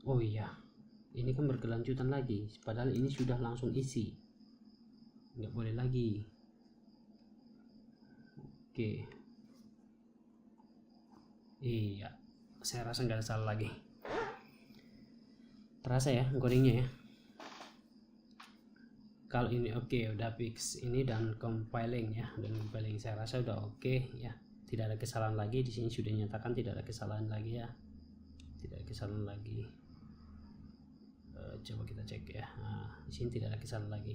Oh iya, ini kan berkelanjutan lagi, padahal ini sudah langsung isi, nggak boleh lagi. Oke, iya, saya rasa nggak ada salah lagi. Terasa ya codingnya ya. Kalau ini oke, udah fix ini dan compiling ya, dan compiling saya rasa udah oke ya, tidak ada kesalahan lagi. Di sini sudah dinyatakan tidak ada kesalahan lagi ya, tidak ada kesalahan lagi. Coba kita cek ya. Nah, di sini tidak ada kesalahan lagi.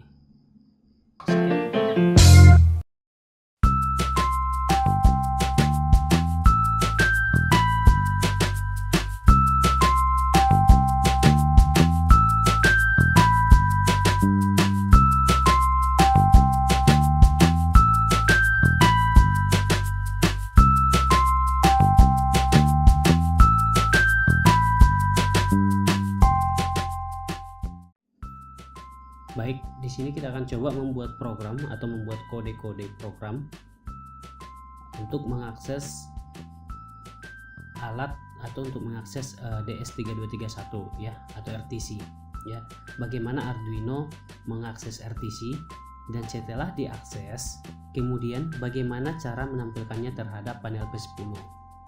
Baik, di sini kita akan coba membuat program atau membuat kode-kode program untuk mengakses alat atau untuk mengakses DS3231 ya, atau RTC ya. Bagaimana Arduino mengakses RTC, dan setelah diakses kemudian bagaimana cara menampilkannya terhadap panel P10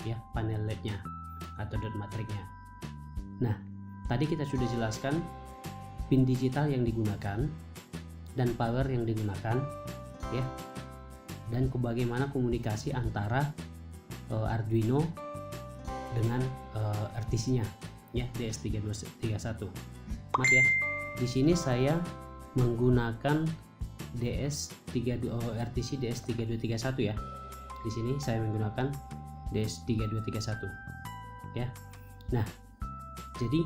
ya, panel LED-nya atau dot matriknya. Nah, tadi kita sudah jelaskan pin digital yang digunakan dan power yang digunakan ya, dan bagaimana komunikasi antara Arduino dengan RTC-nya ya, DS3231. Maaf ya, di sini saya menggunakan RTC DS3231 ya. Di sini saya menggunakan DS3231 ya. Nah, jadi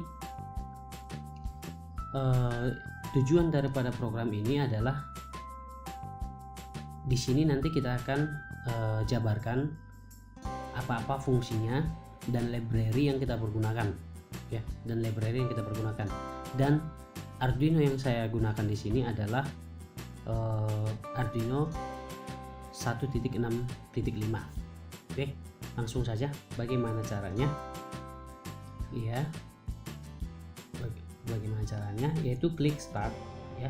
tujuan daripada program ini adalah di sini nanti kita akan jabarkan apa-apa fungsinya dan library yang kita pergunakan ya, dan library yang kita pergunakan. Dan Arduino yang saya gunakan di sini adalah Arduino 1.6.5. Oke, langsung saja bagaimana caranya ya. Bagaimana caranya, yaitu klik start ya,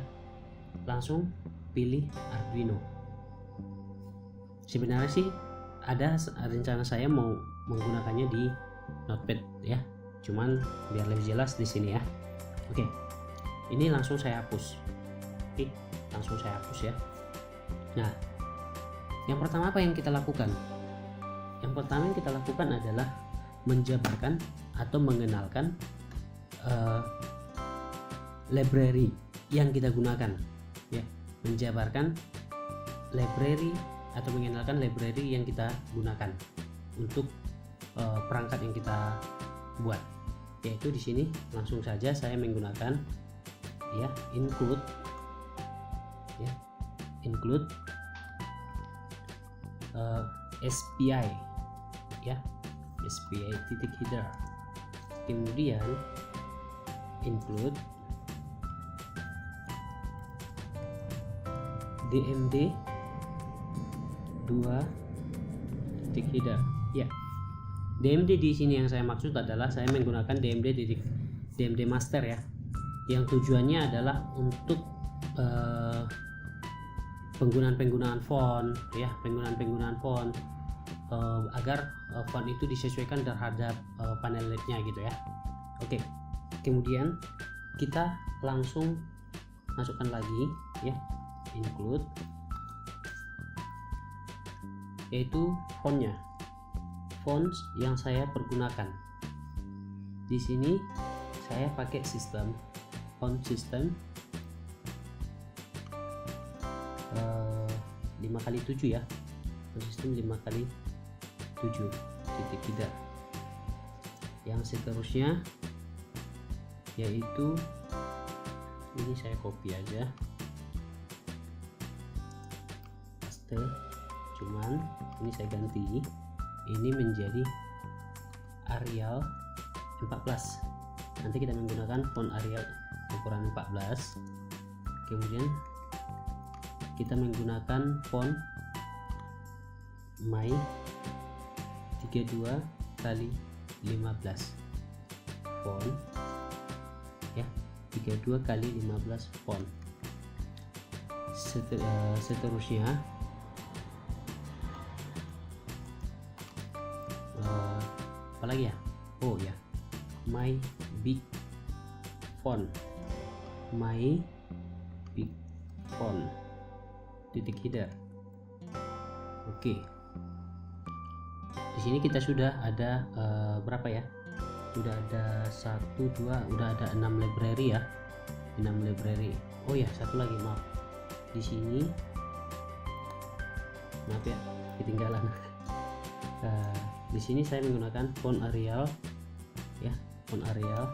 langsung pilih Arduino. Sebenarnya sih ada rencana saya mau menggunakannya di notepad ya, cuman biar lebih jelas di sini ya. Oke, ini langsung saya hapus. Oke, langsung saya hapus ya. Nah, yang pertama apa yang kita lakukan? Yang pertama yang kita lakukan adalah menjabarkan atau mengenalkan library yang kita gunakan ya, menjabarkan library atau mengenalkan library yang kita gunakan untuk perangkat yang kita buat, yaitu di sini langsung saja saya menggunakan ya include SPI ya, SPI titik header, kemudian include DMD 2 titik header ya. DMD di sini yang saya maksud adalah saya menggunakan DMD master ya, yang tujuannya adalah untuk penggunaan font ya, penggunaan font agar font itu disesuaikan terhadap panel LED-nya gitu ya. Oke, kemudian kita langsung masukkan lagi ya, include, yaitu fontnya, font yang saya pergunakan. Di sini saya pakai sistem font system 5x7 ya, sistem 5x7 titik tidak. Yang seterusnya yaitu ini saya copy aja, paste, cuman ini saya ganti, ini menjadi Arial 14. Nanti kita menggunakan font Arial ukuran 14, kemudian kita menggunakan font My 32x15 font 32 kali 15 font. Seterusnya apa lagi ya? Oh ya, my big font, my big font, titik header. Oke. Di sini kita sudah ada berapa ya? Sudah ada 1, 2, udah ada 6 library ya. 6 library. Oh ya, satu lagi, maaf. Di sini maaf ya, ketinggalan. Di sini saya menggunakan font Arial ya, font Arial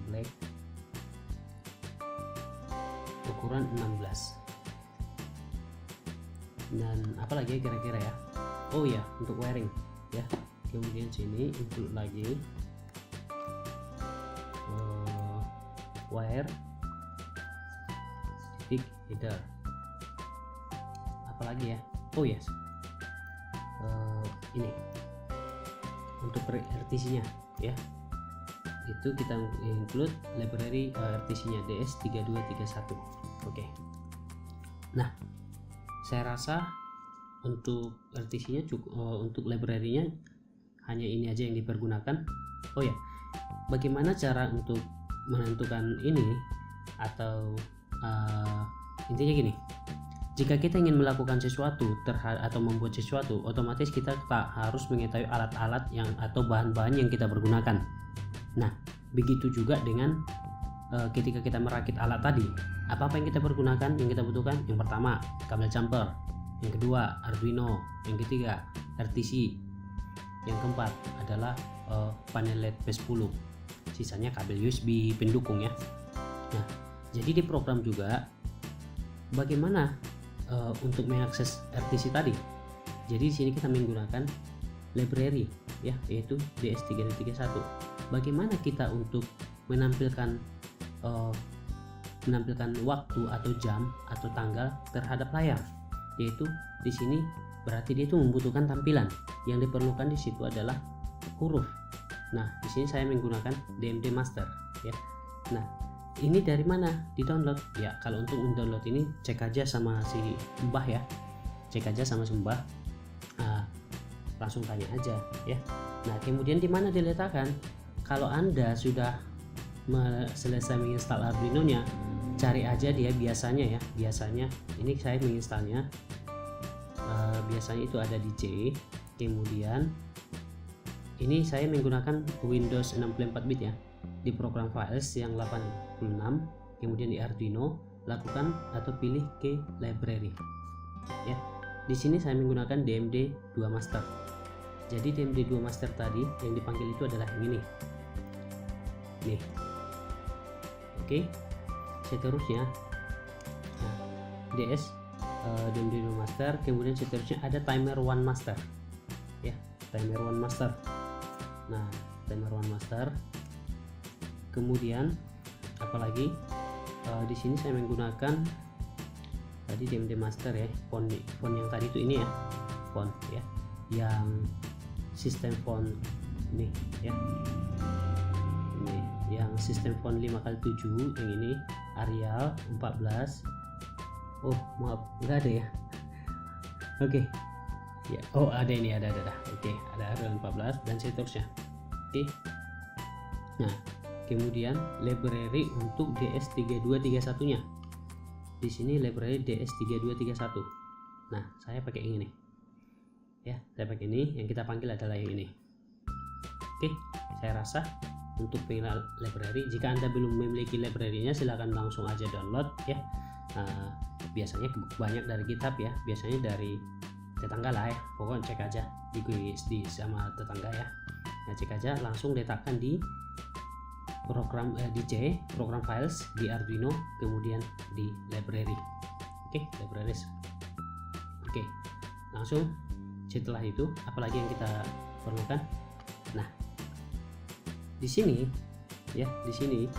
black ukuran 16. Dan apalagi kira-kira ya? Oh ya, untuk wiring ya. Kemudian sini include lagi wire titik header. Apalagi ya? Oh yes, ini untuk RTC nya ya, itu kita include library RTC nya DS3231. Oke. Nah, saya rasa untuk RTC nya cukup, untuk library nya hanya ini aja yang dipergunakan. Oh ya, bagaimana cara untuk menentukan ini, atau intinya gini, jika kita ingin melakukan sesuatu atau membuat sesuatu, otomatis kita harus mengetahui alat-alat yang atau bahan-bahan yang kita pergunakan. Nah, begitu juga dengan ketika kita merakit alat tadi, apa yang kita pergunakan, yang kita butuhkan? Yang pertama, kabel jumper. Yang kedua, Arduino. Yang ketiga, RTC. Yang keempat adalah panel LED P10. Sisanya kabel USB pendukung ya. Nah, jadi di program juga bagaimana untuk mengakses RTC tadi. Jadi di sini kita menggunakan library ya, yaitu DS3231. Bagaimana kita untuk menampilkan waktu atau jam atau tanggal terhadap layar, yaitu di sini berarti dia itu membutuhkan tampilan. Yang diperlukan di situ adalah huruf. Nah, di sini saya menggunakan DMD Master ya. Nah, ini dari mana di download ya? Kalau untuk mendownload ini cek aja sama si Mbah ya, cek aja sama si Mbah, langsung tanya aja ya. Nah, kemudian di mana diletakkan? Kalau Anda sudah selesai menginstal Arduino nya, cari aja dia biasanya ya. Biasanya ini saya menginstalnya, biasanya itu ada di C. Kemudian ini saya menggunakan Windows 64 bit ya. Di program files yang 86, kemudian di Arduino, lakukan atau pilih ke library ya. Di sini saya menggunakan DMD 2 master. Jadi DMD 2 master tadi yang dipanggil itu adalah yang ini nih. Oke, seterusnya DMD 2 master, kemudian seterusnya ada timer 1 master ya, timer 1 master. Nah, timer 1 master. Kemudian apalagi di sini saya menggunakan tadi DMD master ya, font yang tadi itu ini ya, font ya, yang sistem font nih ya, ini yang sistem font 5x7, yang ini Arial 14. Oh maaf, nggak ada ya. Oke ya, oh ada ini, ada. Oke, ada Arial 14 dan seterusnya. Oke. Nah, kemudian library untuk DS3231 nya. Di sini library DS3231. Nah, saya pakai ini nih. Ya, saya pakai ini, yang kita panggil adalah yang ini. Oke, saya rasa untuk pengenal library, jika Anda belum memiliki library-nya, silahkan langsung aja download ya. Biasanya banyak dari kitab ya, biasanya dari tetangga lah ya. Pokoknya cek aja di sama tetangga ya. Nah, cek aja, langsung letakkan di program di C, program files, di Arduino, kemudian di library. Oke, libraries. Oke, langsung setelah itu apalagi yang kita perlukan? Nah, di sini ya, di sini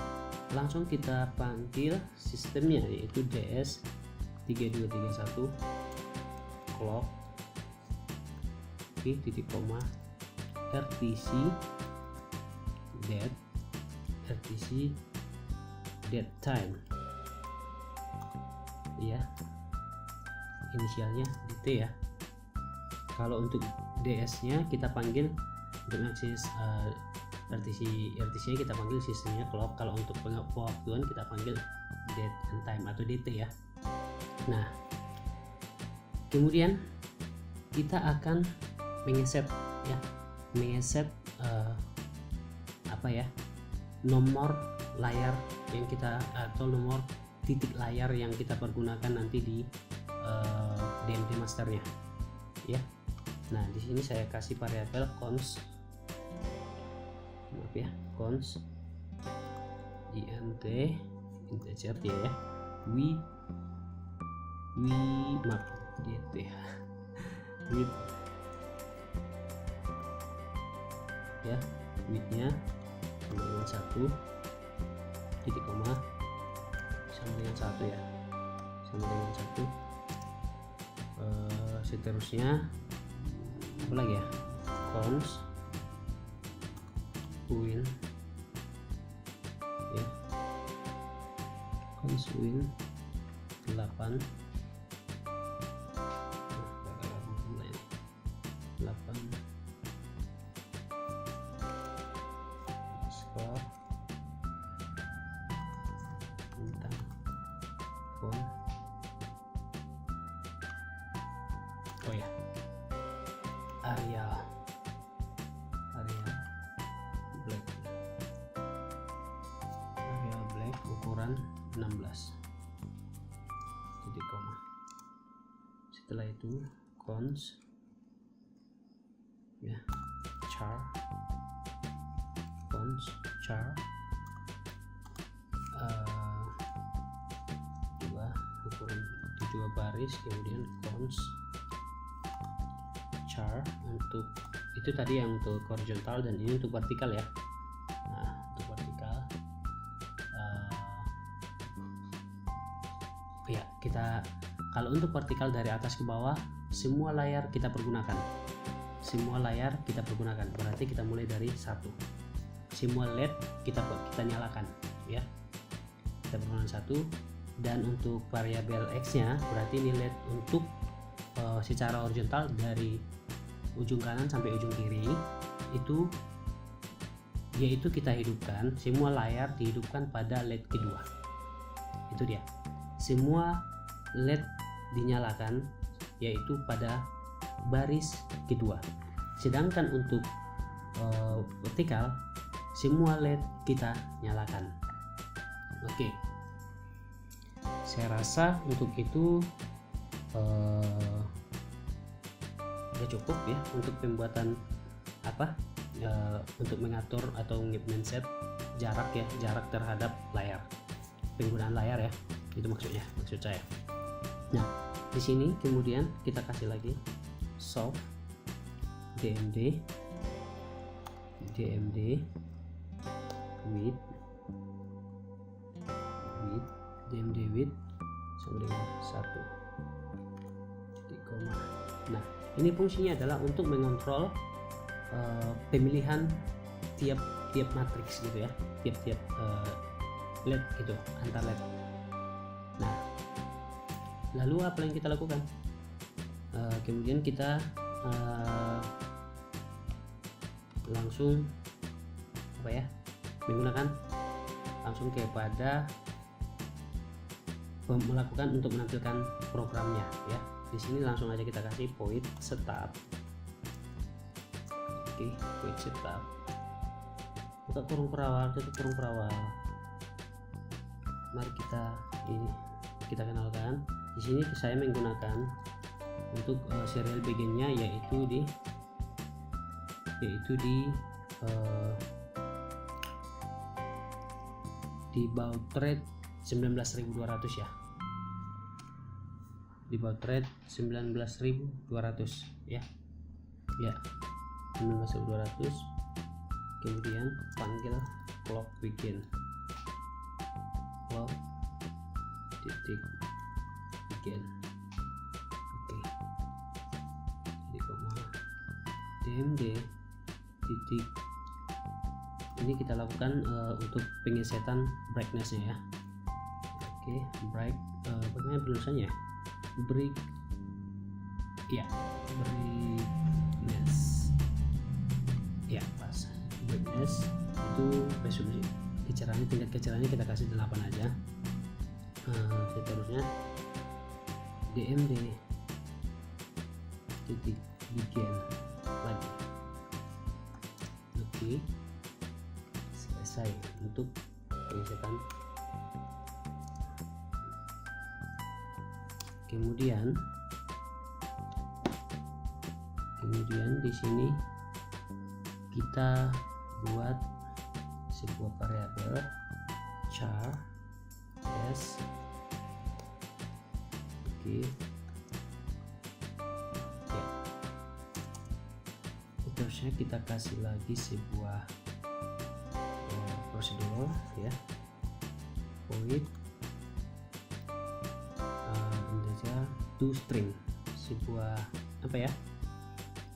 langsung kita panggil sistemnya, yaitu DS3231 clock, oke, titik koma RTC dead RTC date time ya, inisialnya DT ya. Kalau untuk DS nya kita panggil, untuk mengakses RTC nya kita panggil sistemnya clock. Kalau untuk pewaktuan kita panggil date and time atau DT ya. Nah, kemudian kita akan mengeset ya, mengeset nomor layar yang kita, atau nomor titik layar yang kita pergunakan nanti di DMD masternya ya. Nah, di sini saya kasih variabel const, maaf ya, const int integer dia ya, we maaf dt width ya, widthnya sama dengan 1 titik koma sama dengan 1 ya, sama dengan 1. Seterusnya apa lagi ya, const win ya, const win 8 score tentang phone. Oh ya, area black ukuran 16 titik koma. Setelah itu const ya, char const char ukuran 2 baris, kemudian const char untuk itu tadi yang untuk horizontal, dan ini untuk vertikal ya. Nah, untuk vertikal ya, kita kalau untuk vertikal dari atas ke bawah semua layar kita pergunakan, berarti kita mulai dari 1. Semua LED kita nyalakan ya, kita pergunakan 1. Dan untuk variabel X nya berarti ini LED untuk secara horizontal dari ujung kanan sampai ujung kiri, itu yaitu kita hidupkan, semua layar dihidupkan pada LED kedua. Itu dia, semua LED dinyalakan yaitu pada baris kedua. Sedangkan untuk vertikal semua LED kita nyalakan. Oke, saya rasa untuk itu udah cukup ya untuk pembuatan untuk mengatur atau men-set jarak ya, jarak terhadap layar, penggunaan layar ya, itu maksud saya. Nah, di sini kemudian kita kasih lagi soft DMD width DMD width sama dengan 1 titik koma. Nah, ini fungsinya adalah untuk mengontrol pemilihan tiap matriks gitu ya, tiap LED gitu, antar LED. Nah, lalu apa yang kita lakukan? Kemudian kita langsung menggunakan langsung kepada melakukan untuk menampilkan programnya ya. Di sini langsung aja kita kasih void setup. Oke, void setup. Buka kurung perawal, tutup kurung perawal. Mari kita kenalkan. Di sini saya menggunakan untuk serial beginnya yaitu di baud rate 19.200 ya, di baud rate 19.200 ya 19.200. kemudian panggil clock begin, clock titik begin. Oke, jadi koma DMD titik ini kita lakukan untuk pengesetan brightness-nya ya. Oke, bright bagaimana penulisannya? Brightness ya, pas. Brightness itu resolusi kecerahannya, tingkat kecerahannya kita kasih 8 aja. Seterusnya DMD titik begin lagi. Oke, selesai untuk pengesetan. Kemudian di sini kita buat sebuah variabel char s. Oke. Ya. Terusnya kita kasih lagi sebuah prosedur ya, void integer to string, sebuah apa ya,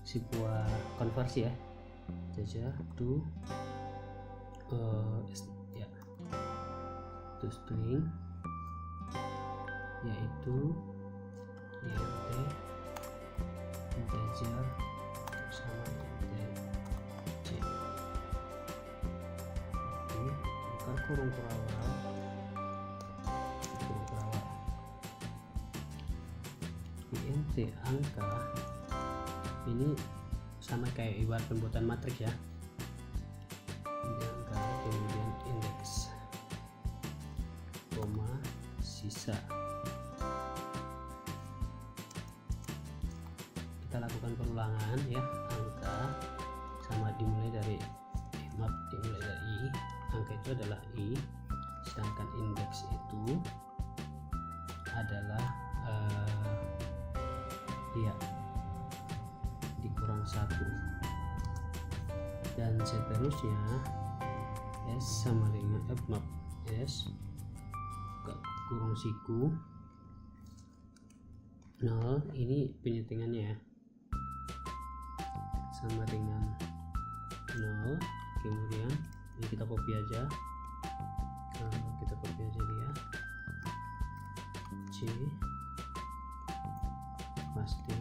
sebuah konversi ya, integer to ya, to string, yaitu int integer sama int c. Oke, bukan kurung kurawal, int angka ini sama kayak ibarat pembuatan matriks ya, angka kemudian indeks koma sisa. Kita lakukan perulangan ya, angka sama dimulai dari dimulai dari i, angka itu adalah i, sedangkan indeks itu adalah ya dikurang 1, dan seterusnya s sama dengan s kurung siku 0, ini penyetingannya ya, sama dengan 0. Kemudian ini kita copy aja, dia c pasti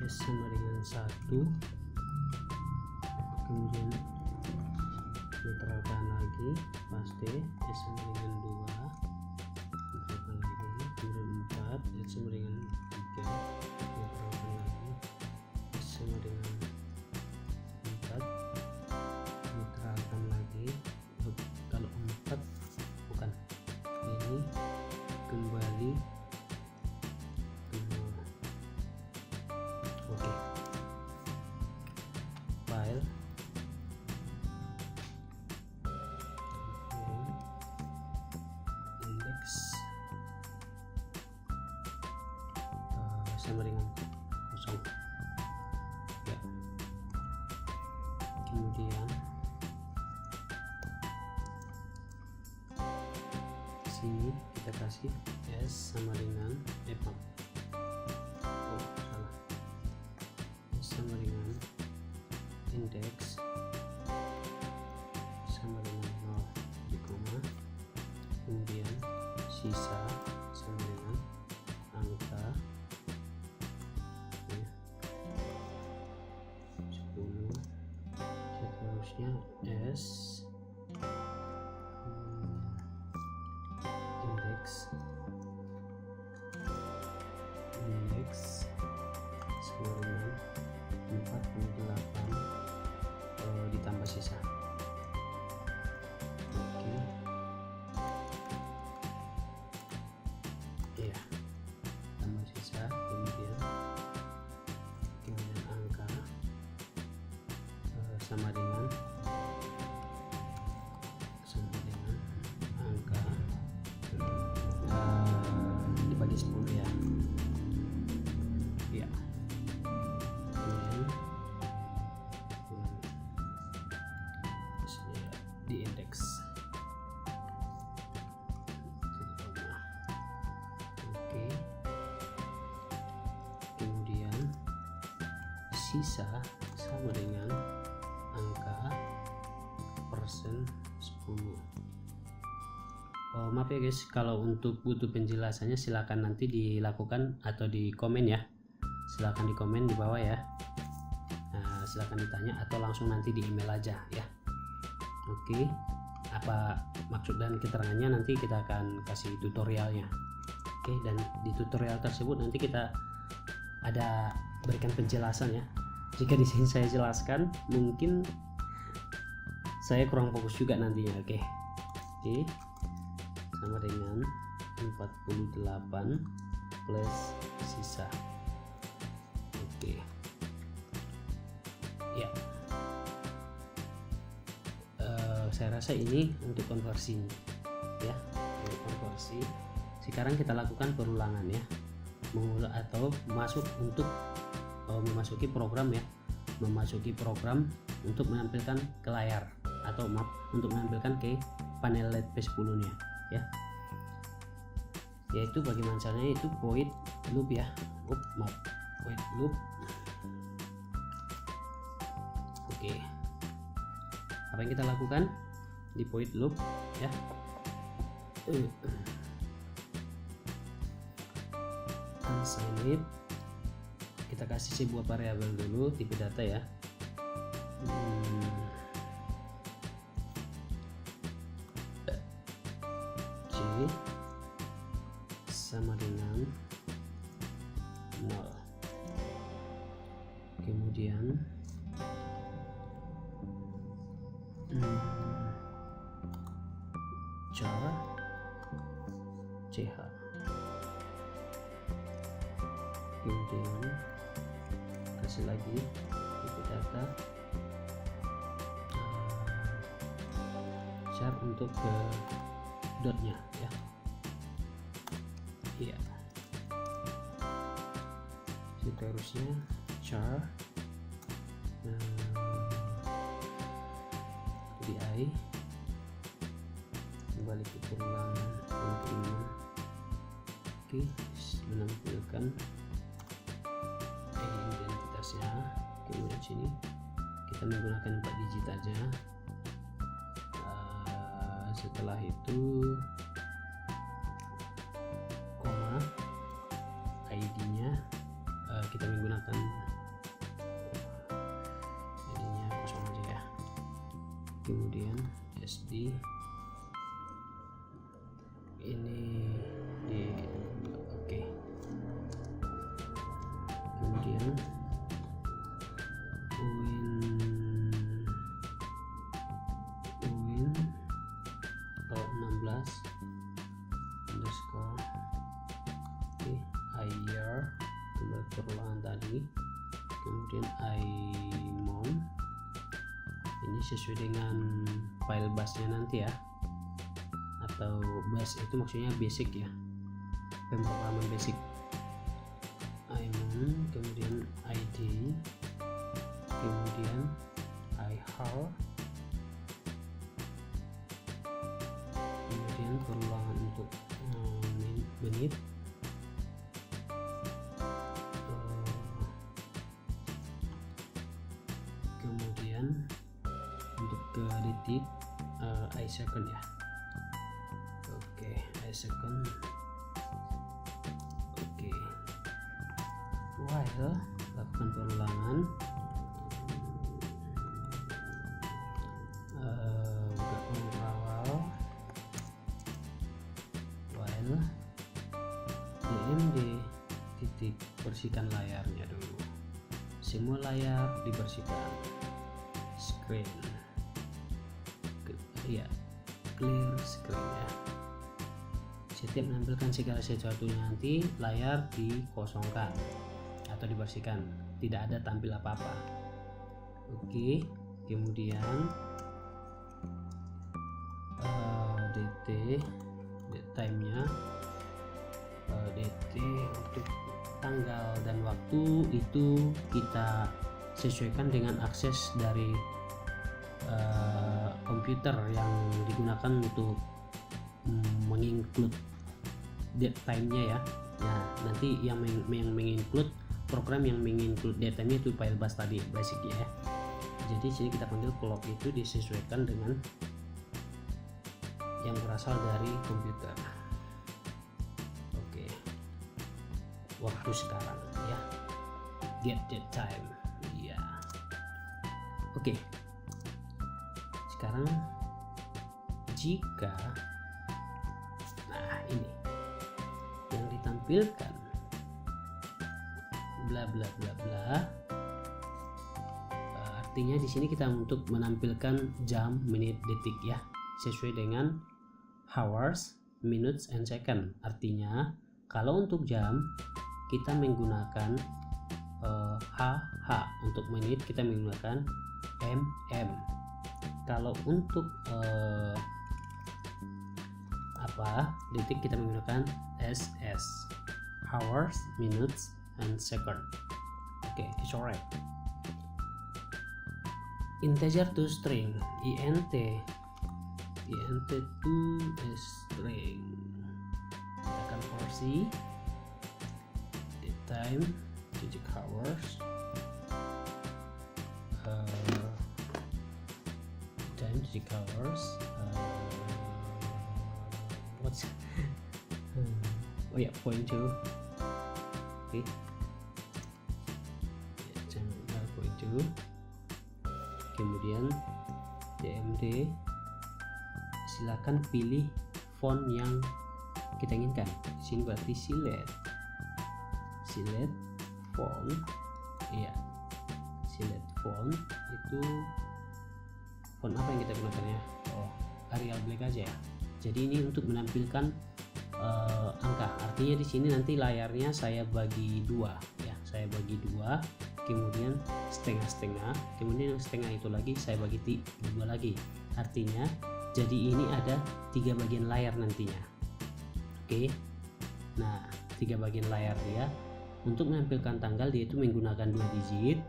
s sama dengan 1, kemudian netralkan lagi, pasti s sama dengan 2, netralkan lagi, kemudian 4, s sama dengan 3, netralkan lagi, s sama dengan 4, netralkan lagi. Kalau 4 bukan, ini kembali ke 0. Oke, file indeks sama dengan 0 ya. Kemudian sini kita kasih s sama dengan sama dengan indeks sama dengan 0 di koma, kemudian sisa sama dengan angka ya, 10, seterusnya s indeks sama dengan 48 ditambah sisa. Oke, ya, tambah sisa, kemudian angka sama dengan angka dibagi 10 ya. Ya, kemudian di indeks. Oke, kemudian sisa sama dengan angka 10%. Maaf ya guys, kalau untuk butuh penjelasannya silakan nanti dilakukan atau di komen ya, silakan di komen di bawah ya. Silakan ditanya atau langsung nanti di email aja ya. Oke, apa maksud dan keterangannya nanti kita akan kasih tutorialnya. Oke, dan di tutorial tersebut nanti kita ada berikan penjelasan ya. Jika di sini saya jelaskan mungkin saya kurang fokus juga nantinya. Oke, sama dengan 48 plus sisa. Oke. Ya. Saya rasa ini untuk konversi ya, untuk konversi. Sekarang kita lakukan perulangan ya, mengulang atau masuk untuk memasuki program ya, memasuki program untuk menampilkan ke layar atau maaf untuk menampilkan ke panel LED P10 nya ya, yaitu bagaimana caranya, itu void loop ya, void loop. Oke, apa yang kita lakukan di void loop ya, unsigned it, kita kasih sebuah variabel dulu tipe data ya, J sama dengan 0. Kemudian char ch, kemudian kasih lagi tipe data char untuk ke dotnya ya. Iya, seterusnya char di kembali ke perulangan yang kelima. Oke, menampilkan identitasnya. Kemudian sini kita menggunakan 4 digit aja. Setelah itu koma, ID-nya kita menggunakan ID-nya kosong aja ya. Kemudian SD ini di oke. Kemudian win 16 underscore IR kembali perulangan tadi. Kemudian imon ini sesuai dengan file busnya nanti ya, atau bus itu maksudnya basic ya, pemrograman basic. Imon, kemudian ID, kemudian IHAR, kemudian perulangan untuk menit, kemudian untuk ke detik I second ya. Oke, I second. Oke, while lakukan perulangan, buka pengawal while dmd titik bersihkan layarnya dulu, semua layar dibersihkan, screen ya, clear screen ya. Setiap menampilkan segala sesuatunya nanti layar dikosongkan atau dibersihkan, tidak ada tampil apa-apa. Oke, kemudian date time-nya, dt untuk tanggal dan waktu itu kita sesuaikan dengan akses dari komputer yang digunakan untuk menginclude date time-nya ya. Nah, nanti yang menginclude program yang menginclude date time-nya itu file bus tadi basicnya ya. Jadi sini kita panggil clock itu disesuaikan dengan yang berasal dari komputer. Oke, waktu sekarang ya, get the time ya. Oke, sekarang jika ini yang ditampilkan bla bla bla bla, artinya di sini kita untuk menampilkan jam, menit, detik ya, sesuai dengan hours, minutes, and second. Artinya kalau untuk jam kita menggunakan HH, untuk menit kita menggunakan MM. Kalau untuk detik kita menggunakan SS, hours, minutes, and second. Okay, it's alright. Integer to string, int to string, tekan kursi, the time, digit hours, time, digit hours, what's oh ya, point to, okay, point to, kemudian DMD, silakan pilih font yang kita inginkan. Di sini berarti select font, iya, select font itu font apa yang kita gunakan ya? Oh, Arial Black aja ya. Jadi ini untuk menampilkan angka. Artinya di sini nanti layarnya saya bagi dua ya, saya bagi dua, kemudian setengah-setengah, kemudian yang setengah itu lagi saya bagi dua lagi. Artinya jadi ini ada 3 bagian layar nantinya. Oke, nah 3 bagian layar dia. Untuk menampilkan tanggal dia itu menggunakan 2 digit.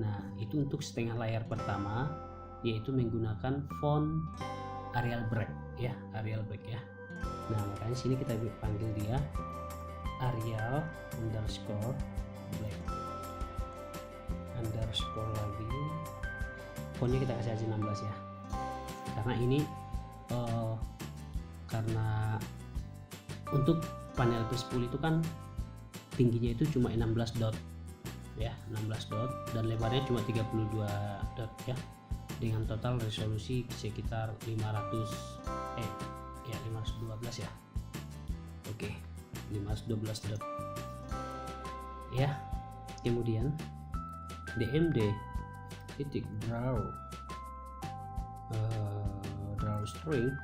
Nah itu untuk setengah layar pertama, yaitu menggunakan font Arial Black ya, Arial Black ya. Nah makanya sini kita panggil dia Arial underscore Black underscore lagi, fontnya kita kasih aja 16 ya, karena ini karena untuk panel P10 itu kan tingginya itu cuma 16 dot ya, 16 dot, dan lebarnya cuma 32 dot ya, dengan total resolusi sekitar 512 ya. Oke, 512 dot ya. Kemudian DMD titik draw string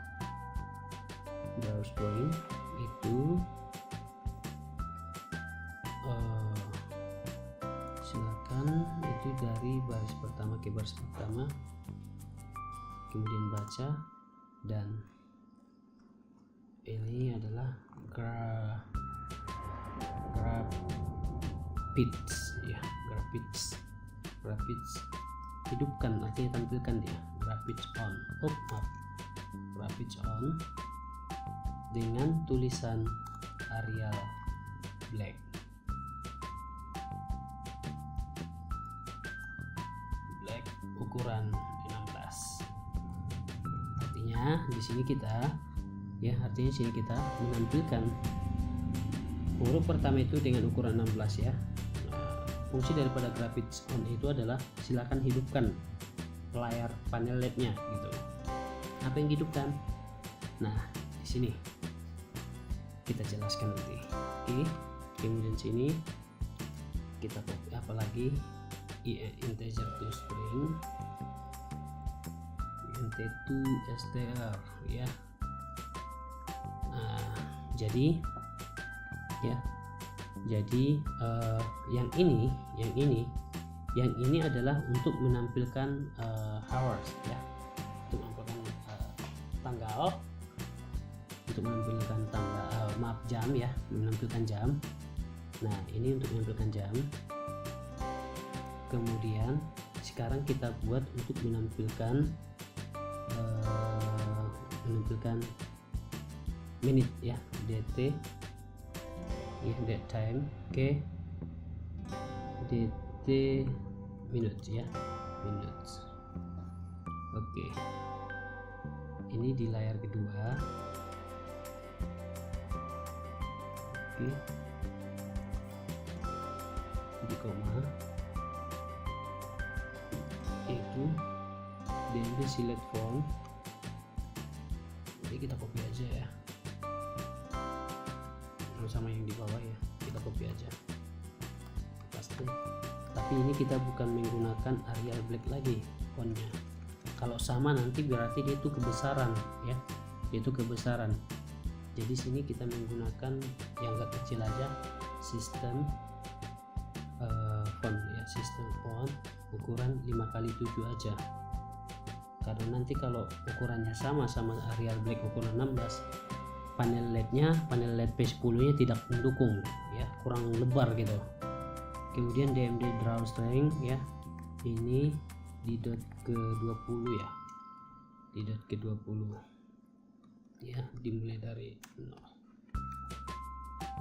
itu silakan itu dari baris pertama ke baris pertama, kemudian baca, dan ini adalah graphics ya, graphics hidupkan, artinya tampilkan dia graphics on, graphics on dengan tulisan Arial Black. Ukuran 16. Artinya di sini kita menampilkan huruf pertama itu dengan ukuran 16 ya. Fungsi daripada graphics on itu adalah silakan hidupkan layar panel LED-nya gitu. Apa yang dihidupkan? Nah, di sini kita jelaskan nanti. Oke, kemudian sini kita copy apalagi integer to string, int to str ya. Nah, jadi yang ini adalah untuk menampilkan hours ya, untuk menampilkan tanggal, untuk menampilkan jam ya, menampilkan jam. Nah ini untuk menampilkan jam. Kemudian sekarang kita buat untuk menampilkan menit ya, dt ya, date time ke dt minutes ya, minutes. Oke, ini di layar kedua. Oke, di koma itu DMD select font. Jadi kita copy aja ya, sama yang di bawah ya, kita copy aja pasti. Tapi ini kita bukan menggunakan Arial Black lagi fontnya. Kalau sama nanti berarti dia itu kebesaran ya, itu kebesaran. Jadi sini kita menggunakan yang agak kecil aja, sistem font ya, sistem font ukuran 5x7 aja. Karena nanti kalau ukurannya sama Arial Black ukuran 16, panel LED P10 nya tidak mendukung ya, kurang lebar gitu. Kemudian DMD draw strength ya, ini di dot ke 20 ya, di dot ke 20 ya, dimulai dari 0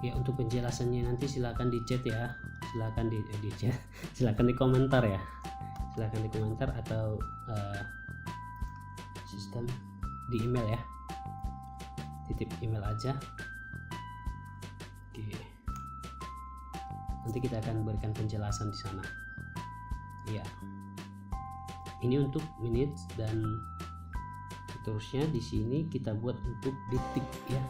ya. Untuk penjelasannya nanti silakan di chat ya, silakan di chat, silakan di komentar ya, silakan di komentar atau sistem di email ya, titip email aja. Oke, nanti kita akan berikan penjelasan di sana ya. Ini untuk minutes dan terusnya di sini kita buat untuk detik ya,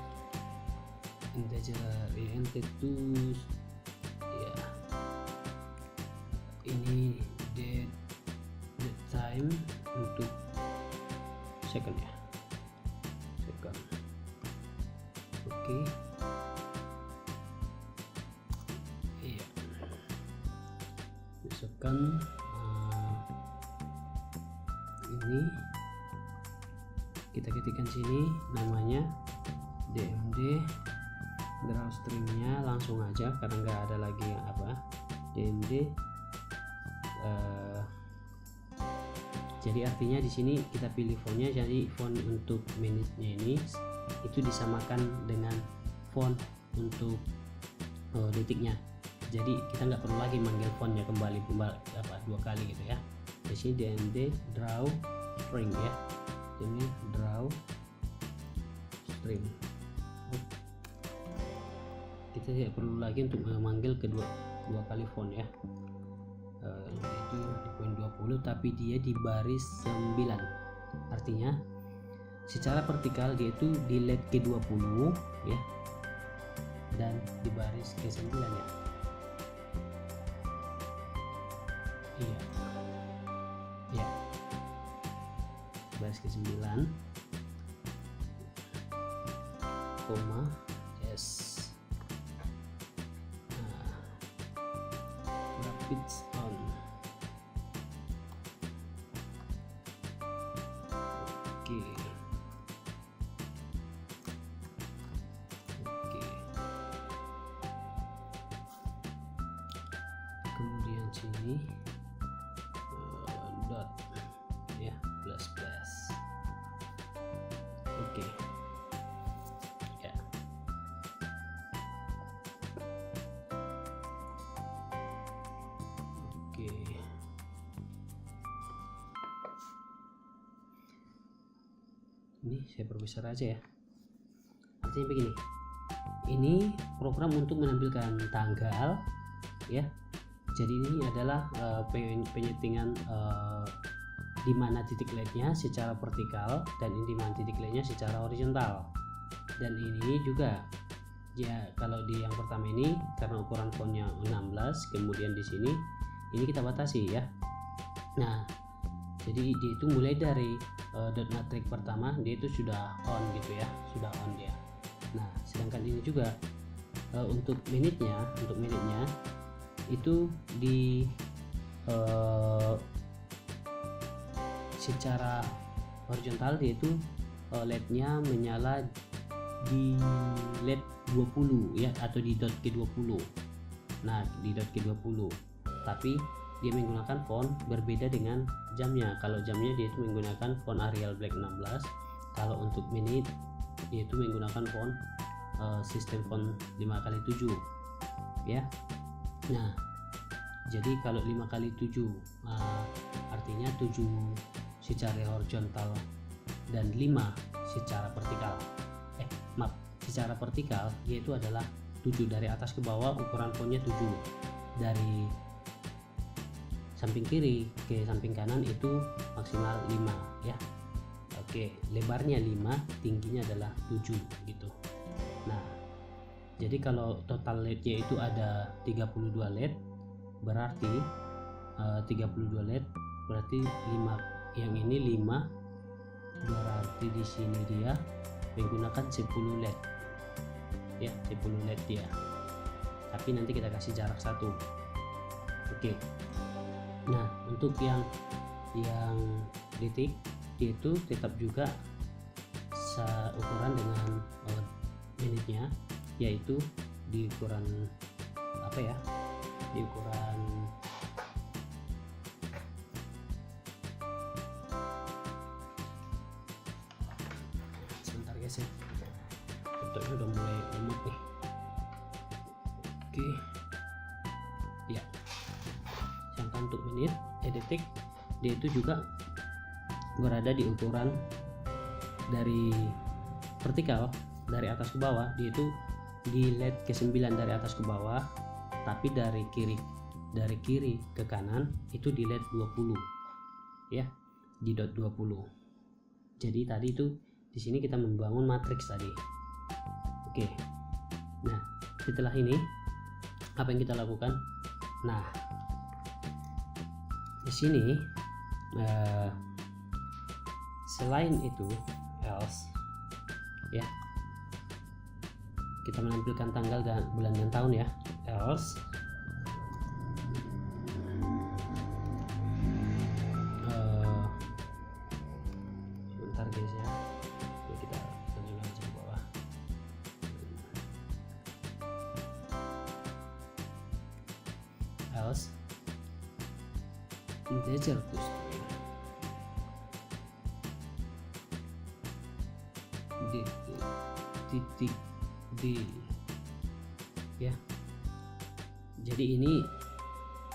integer int2 ya. Ini the time untuk second ya, second. Oke. Iya, second. Ini kita ketikkan sini namanya DMD draw stringnya langsung aja karena nggak ada lagi yang apa, DMD. Jadi artinya di sini kita pilih fontnya, jadi font untuk minute-nya ini itu disamakan dengan font untuk detiknya. Jadi kita nggak perlu lagi manggil fontnya kembali dua kali gitu ya. Di sini DMD draw string ya, ini draw string. Kita tidak perlu lagi untuk memanggil dua kali font ya. Itu di poin 20 tapi dia di baris 9, artinya secara vertikal dia itu di LED ke-20 ya, dan di baris ke-9 ya. Iya ya, baris ke-9 koma S. Rapid on. Oke. Kemudian sini dot ya, plus. Oke. Ya. Oke. Ini saya perbesar aja ya. Artinya begini. Ini program untuk menampilkan tanggal ya. Jadi ini adalah penyetingan di mana titik LED-nya secara vertikal dan di mana titik LED-nya secara horizontal. Dan ini juga ya, kalau di yang pertama ini karena ukuran fontnya 16, kemudian di sini ini kita batasi ya. Nah, jadi dia itu mulai dari dot matrix pertama dia itu sudah on gitu ya, sudah on dia. Nah, sedangkan ini juga untuk minute-nya itu di secara horizontal dia itu LED-nya menyala di LED 20 ya, atau di dot ke-20. Nah, di dot ke-20. Tapi dia menggunakan font berbeda dengan jamnya. Kalau jamnya dia itu menggunakan font Arial Black 16. Kalau untuk minute dia itu menggunakan font sistem font 5x7 ya. Nah, jadi kalau 5x7 artinya 7 secara horizontal dan 5 secara vertikal. Secara vertikal yaitu adalah 7 dari atas ke bawah, ukuran fontnya 7. Dari samping kiri ke samping kanan itu maksimal 5 ya. Oke, lebarnya 5, tingginya adalah 7 gitu. Nah, jadi kalau total LED-nya itu ada 32 LED, berarti 32 LED berarti 5, yang ini 5, berarti di sini dia menggunakan 10 LED ya, 10 LED dia, tapi nanti kita kasih jarak 1. Oke. Nah, untuk yang detik itu tetap juga seukuran dengan menitnya, yaitu di ukuran di ukuran sebentar guys ya, bentuknya udah mulai lemot nih. Oke ya, sedangkan untuk menit detik dia itu juga berada di ukuran dari vertikal dari atas ke bawah, dia itu di LED ke-9 dari atas ke bawah, tapi dari kiri ke kanan itu di LED 20 ya, di dot 20. Jadi tadi itu di sini kita membangun matriks tadi. Oke. Nah, setelah ini apa yang kita lakukan? Nah, di sini selain itu else ya, kita menampilkan tanggal dan bulan dan tahun ya, else sebentar guys ya, kita tunjukkan ke bawah. Else integer titik D ya. Jadi ini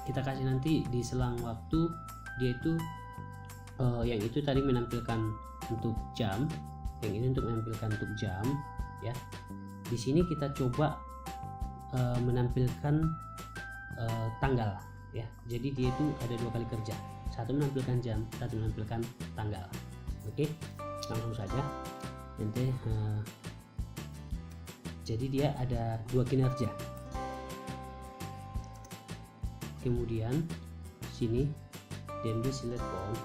kita kasih nanti di selang waktu, dia itu yang itu tadi menampilkan untuk jam, yang ini untuk menampilkan untuk jam ya. Di sini kita coba menampilkan tanggal ya. Jadi dia itu ada 2 kali kerja, satu menampilkan jam, satu menampilkan tanggal. Oke, langsung saja nanti. Jadi dia ada 2 kinerja. Kemudian sini DMD select form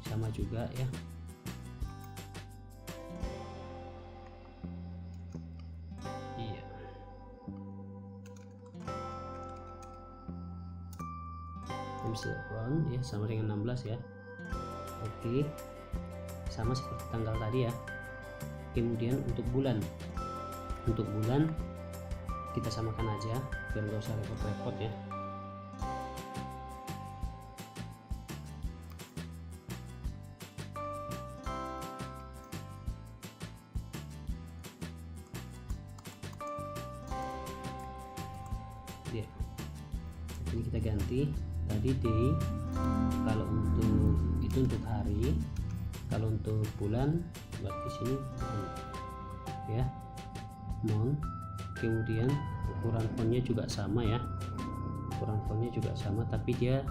sama juga ya. Iya. DMD select form ya, sama dengan 16 ya. Oke. Sama seperti tanggal tadi ya. Kemudian untuk bulan kita samakan aja biar nggak usah repot-repot ya. Ya, ini kita ganti tadi day, kalau untuk itu untuk hari, kalau untuk bulan berarti sini ya month. Kemudian ukuran fontnya juga sama ya, ukuran fontnya juga sama, tapi dia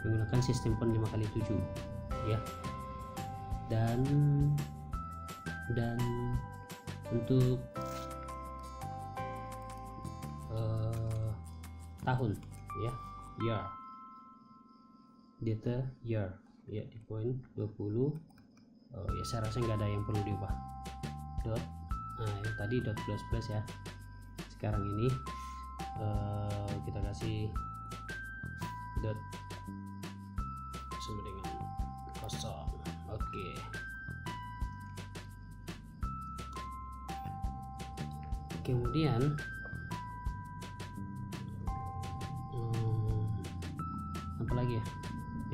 menggunakan sistem font 5x7 ya. Dan untuk tahun ya, year, data year ya, di poin 20. Ya saya rasa nggak ada yang perlu diubah. Dot, nah yang tadi dot plus ya, sekarang ini kita kasih dot sama dengan kosong. Oke. Kemudian apa lagi ya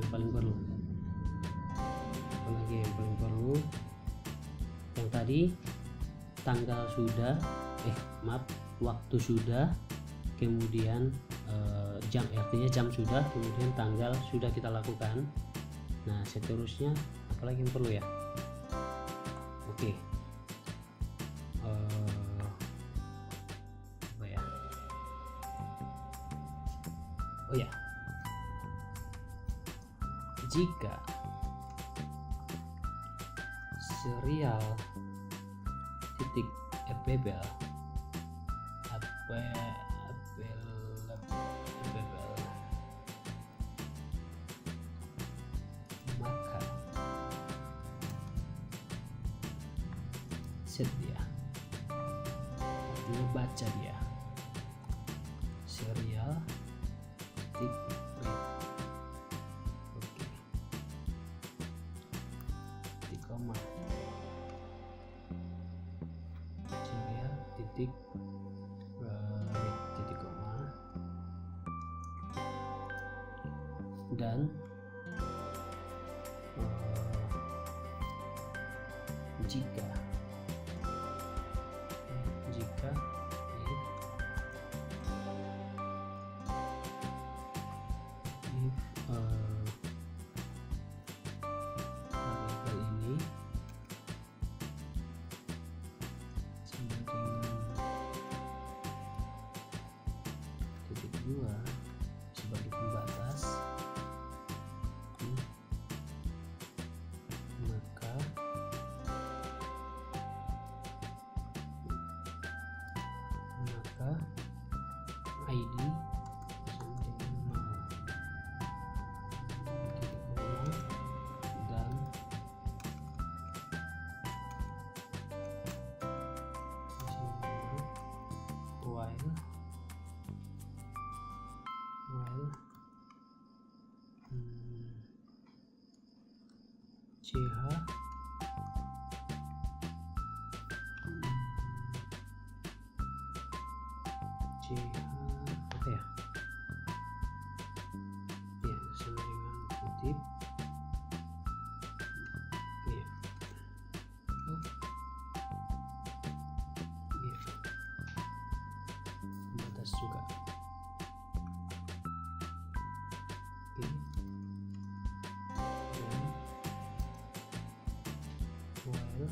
yang paling perlu? Yang tadi tanggal sudah, waktu sudah, kemudian jam, artinya jam sudah, kemudian tanggal sudah kita lakukan. Nah seterusnya apalagi yang perlu ya? Oke. Apa ya? Oh ya, jika serial titik available maka set dia, artinya baca dia serial titik read. Oke, titik koma serial titik read titik koma, dan jika variabel ini sama dengan titik 2 sebagai pembatas, maka ID sama dengan 0, titik koma, dan while ch apa ya? Ya, sama dengan kutip. Ya. Ya. Batas juga. Oke. While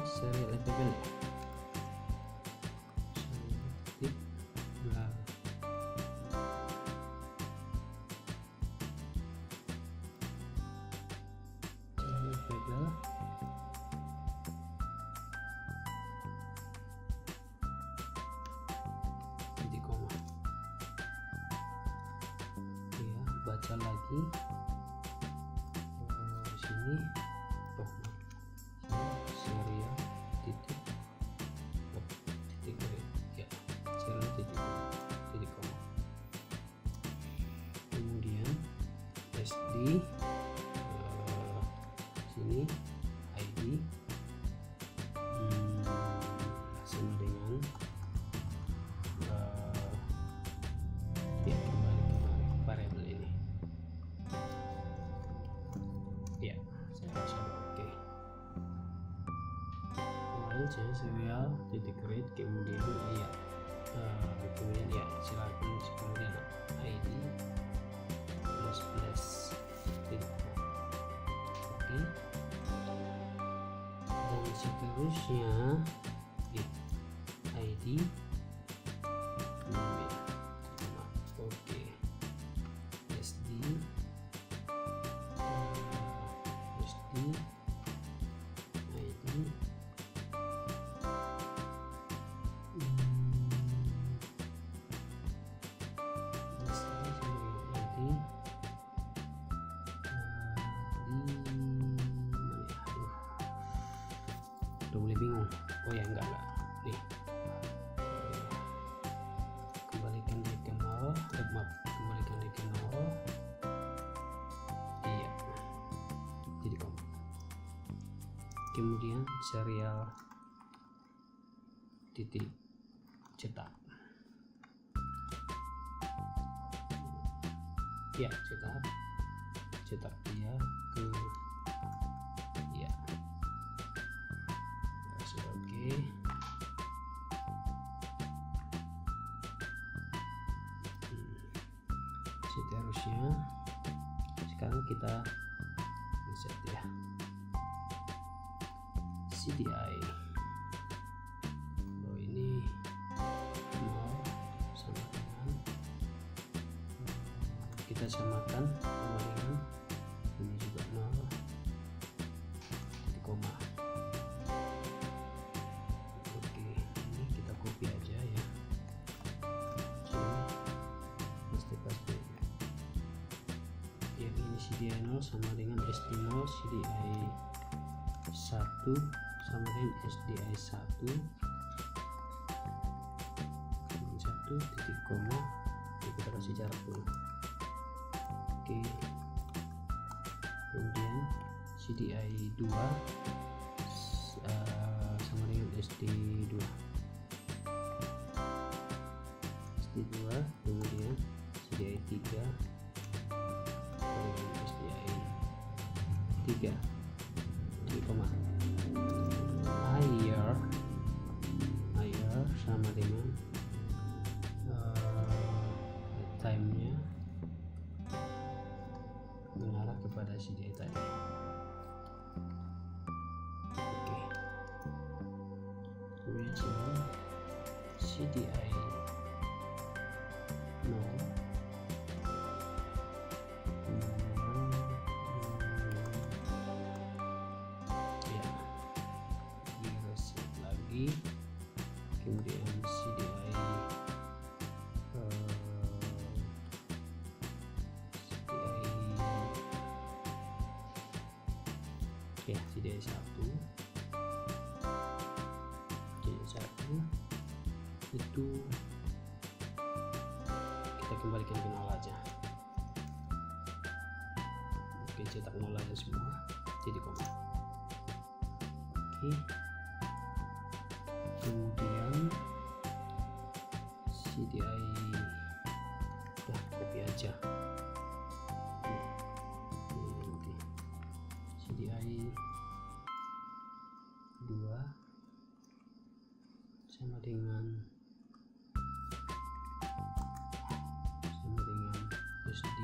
serial available titik bla serial available titik koma. Ya, baca lagi di sini. Serial titik read, ya, serial titik koma. Kemudian SD sini ID sama dengan ya, kembali ke variabel ini. Ya, saya rasa oke. Serial titik read, kemudian ya kemudian ya silakan, kemudian ID plus titik. Oke, dan seterusnya ya, ID oke, SD ID udah mulai bingung. Oh ya, enggak nih, kembalikan dia ke 0, kembalikan dia ke 0. Iya, jadi koma. Kemudian serial titik cetak. Ya, cetak dia ke ya, sudah oke. seterusnya. Sekarang kita set ya CDI. Ini 0 sama dengan, kita samakan sama dengan ini juga 0 titik koma. Oke, ini kita copy aja ya, paste yang ini CDI 0 sama dengan SD0, CDI 1 sama dengan SDI 1 titik koma. Kita kasih jarak dulu. Oke, kemudian CDI 2 sama dengan SD2 kemudian CDI 3 sama dengan SDI 3 titik koma. Higher sama dengan time-nya mengarah kepada CDI tadi. Oke, kemudian sini CDI 0 ya, di reset lagi. Kemudian CDI CDI 1 itu kita kembalikan ke 0 aja. Oke, cetak 0 aja semua titik koma. Oke, kemudian CDI udah copy aja. CDI 2 sama dengan SD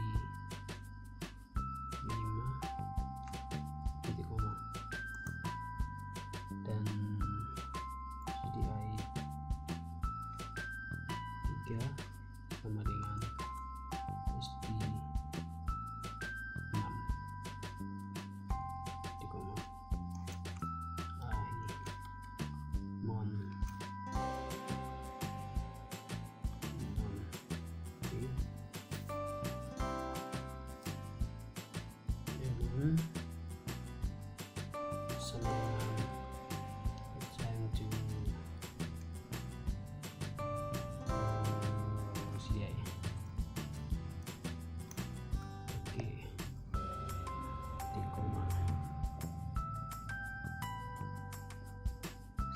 5 titik koma, dan CDI 3 sama dengan SD 6 titik koma. Sama dengan trying to CDI. Oke, titik koma.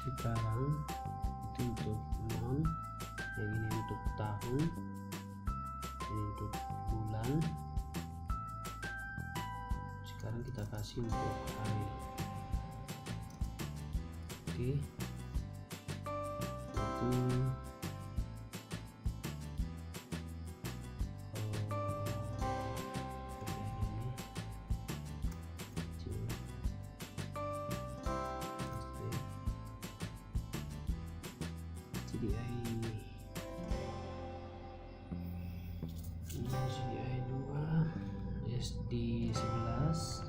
Sekarang itu untuk non, yang ini untuk tahun, ini untuk bulan. Sekarang kita kasih untuk hari. Oke, itu CDI 2 SD 11.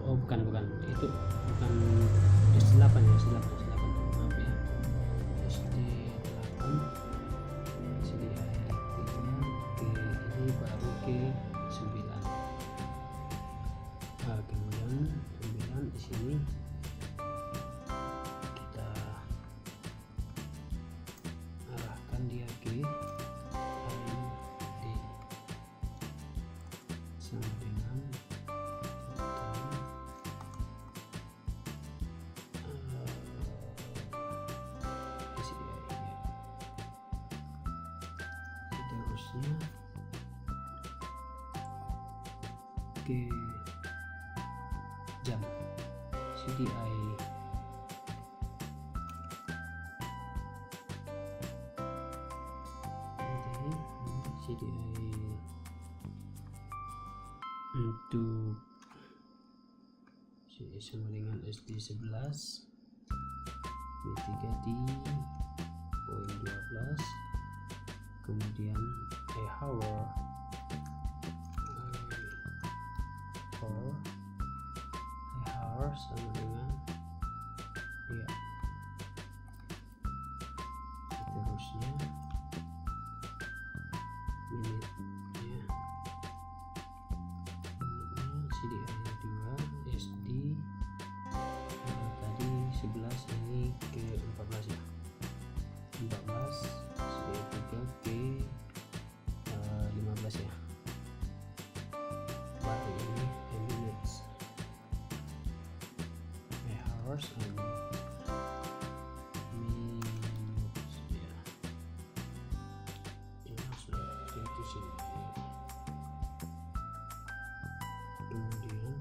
Oh, bukan itu bukan SD8 ya, SD8 maaf ya, SD8 CDI 3. Oke, ini baru ke 9. Kemudian 9 di sini kita arahkan dia ke AMD sama dengan seterusnya ke jam CDI 5 CDI untuk CDI sama dengan SD11 B3D poin 12, kemudian hour sama dengan ya seterusnya minitnya CDI 2 SD tadi 11 ini ke 14 ya, 14 CDI 3 ke 15 ya, baru ini minutes hours and minutes ya, ini sudah itu sih. Kemudian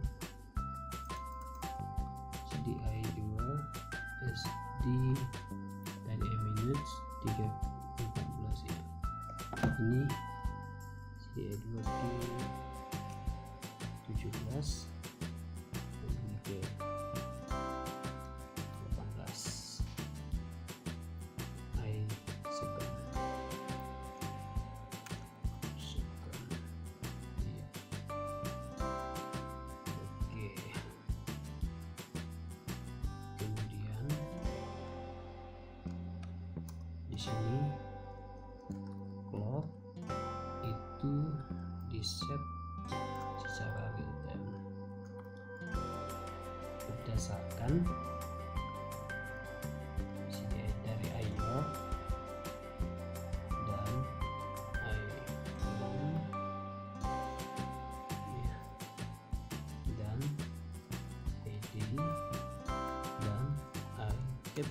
CDI 2 SD dari minutes 314 ya, ini CDI 2 ke 17 ini ke 18 I second ya. Oke, kemudian di sini clock itu di set secara real time berdasarkan CDI dari IOR dan IOM ya, dan ID dan IF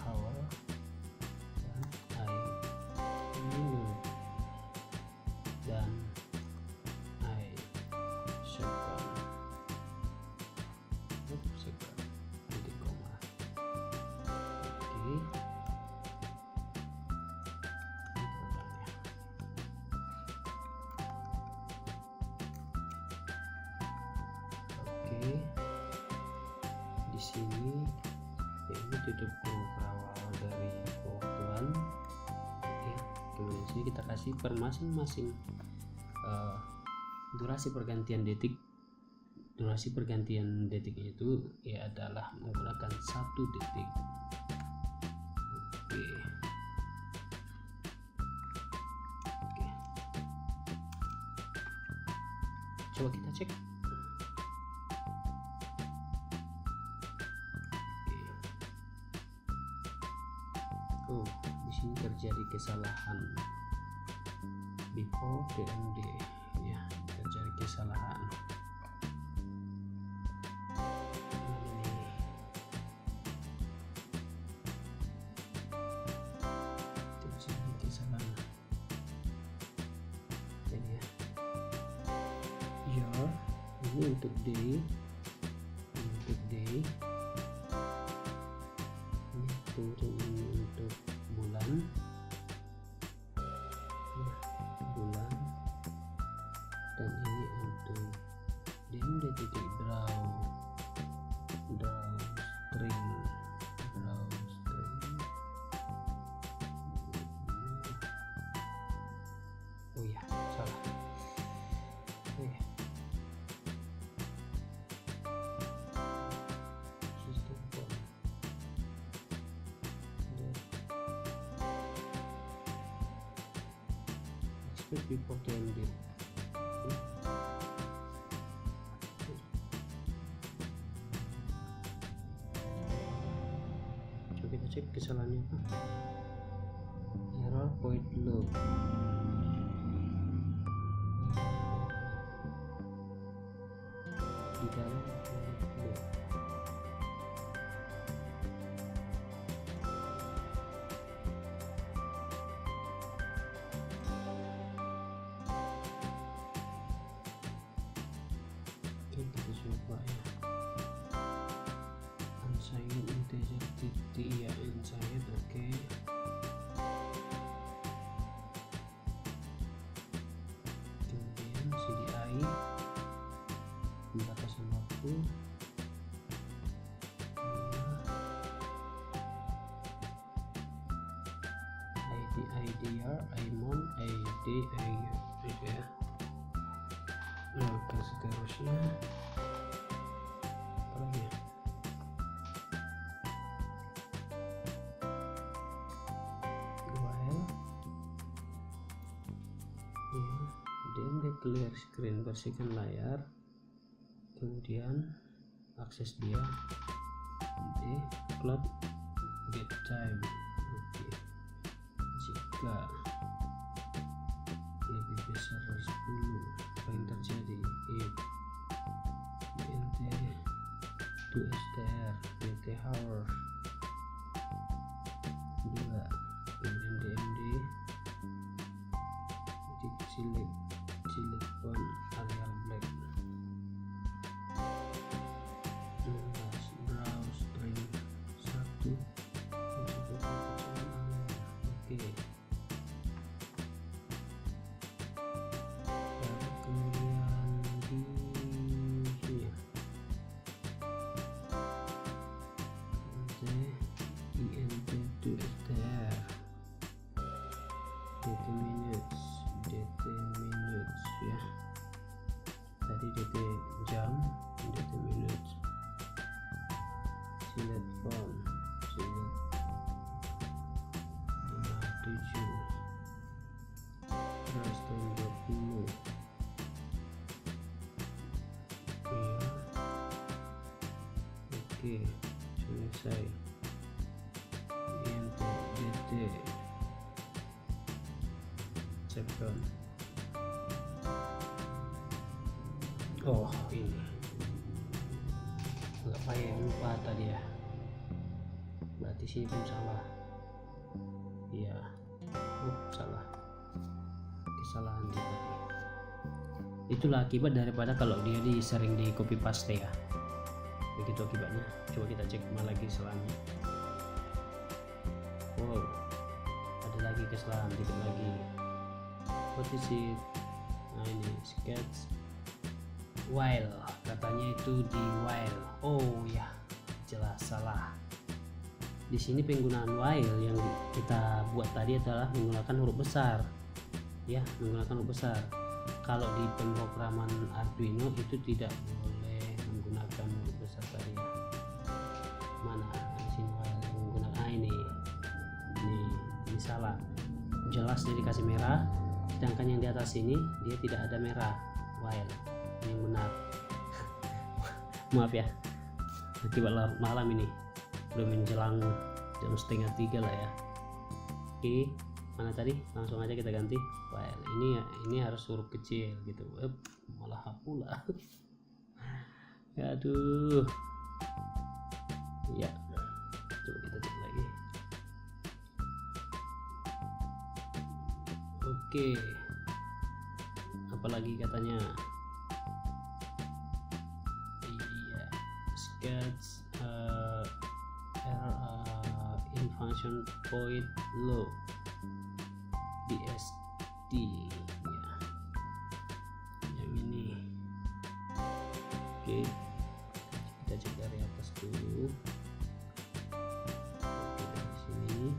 hour dan minute dan second titik koma. Oke, ini programnya. Oke, di sini ini tutup kurung awal dari waktuan. Oke, kemudian sini kita kasih per masing-masing durasi pergantian detik. Durasi pergantian detiknya itu ya adalah menggunakan 1 detik. Oke. Oke. Coba kita cek. Oke. Oh, di sini terjadi kesalahan. Before DMD ya, terjadi kesalahan. Ini untuk day, ini kemudian ini untuk bulan, dan ini untuk DMD titik draw string. Oh ya, salah. Before DMD. Coba kita cek kesalahannya apa. Error void loop. Di dalam void loop. Kita coba ya, unsigned integer titik ya, unsigned. Oke. itu IDR, IMON, gitu ya. Oke, seterusnya apa lagi ya? While ya, DMD clear screen, bersihkan layar, kemudian akses dia di clock get time. Oke, jika lebih besar dari 10 apa yang terjadi? If int to str dt hour 2, kemudian DMD di select font Arial black, browse print 1. Oke, kemudian di sini ya, int to str dt minutes ya, tadi dt jam, dt minutes, select font, select 57, terus 20 ya. Oke, selesai. int dt second. Oh, ini nggak payah, lupa tadi ya, berarti sini pun salah. Iya, salah, kesalahan di tadi. Itulah akibat daripada kalau dia sering di copy paste ya, begitu akibatnya. Coba kita cek lagi selanjutnya. Wow, ada lagi kesalahan dikit lagi. What is it? Nah, ini sketch while, katanya itu di while. Oh ya, jelas salah. Di sini penggunaan while yang kita buat tadi adalah menggunakan huruf besar ya, menggunakan huruf besar. Kalau di pemrograman Arduino itu tidak boleh menggunakan huruf besar tadi ya. Mana di sini while yang menggunakan ini salah. Jelas dia dikasih merah, sedangkan yang di atas ini dia tidak ada merah. While yang benar. Maaf ya, akibat malam ini udah menjelang jam 2:30 lah ya. Oke, mana tadi? Langsung aja kita ganti. While ini harus huruf kecil gitu. Malah pula. Aduh. Ya, coba kita cek lagi. Oke, apalagi katanya? Iya, sketch in function point low BSD ya, yang ini. Oke, kita cek dari atas dulu. Oke, dari sini.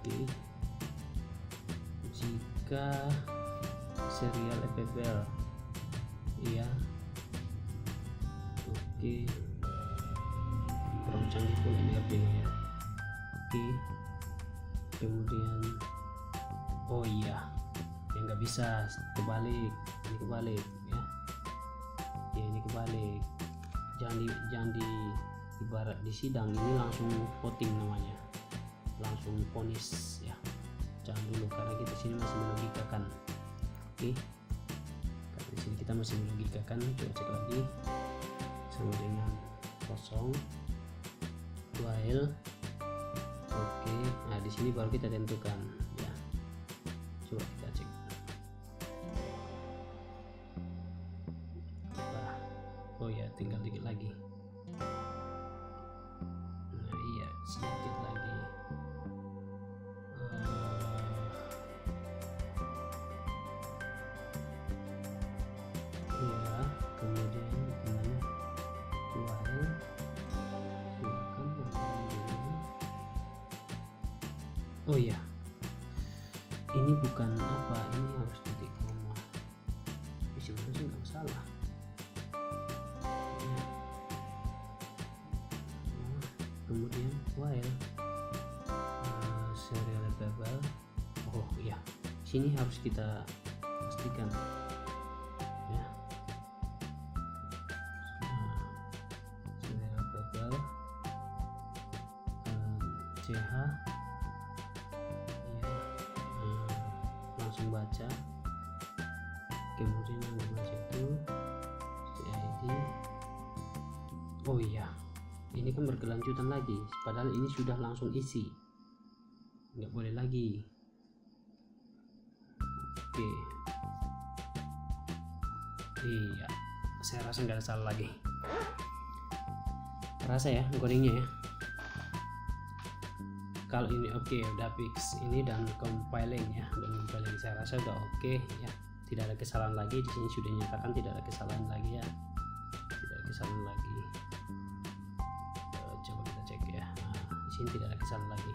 Oke, jika serial FFL iya. Oke, kurang canggih pun ini Arduino ya. Oke, kemudian oh iya, yang nggak bisa kebalik, ini kebalik ya. Ya, ini kebalik. Jangan di ibarat di sidang ini langsung voting namanya, langsung vonis ya. Jangan dulu, karena kita sini masih melogikakan. Oke, karena di sini kita masih melogikakan. Coba cek lagi sama dengan kosong while. Oke, nah di sini baru kita tentukan ya. Coba kita cek. Oh ya, tinggal dikit lagi. Nah iya, sedikit lagi. Oh iya, ini bukan apa, ini harus titik koma. Tapi sebenarnya sih nggak masalah. Ya. Kemudian while serializable. Oh iya, sini harus kita pastikan ya. Serializable ch ya, langsung baca. Kemudian yang dibaca itu CID. Oh iya, ini kan berkelanjutan lagi, padahal ini sudah langsung isi, nggak boleh lagi. Oke, iya, saya rasa nggak ada salah lagi, rasa ya codingnya ya. Kalau ini oke, udah fix ini dan compiling ya, dan compiling saya rasa udah oke ya, tidak ada kesalahan lagi. Di sini sudah nyatakan tidak ada kesalahan lagi ya, tidak ada kesalahan lagi. Coba kita cek ya. Nah, di sini tidak ada kesalahan lagi.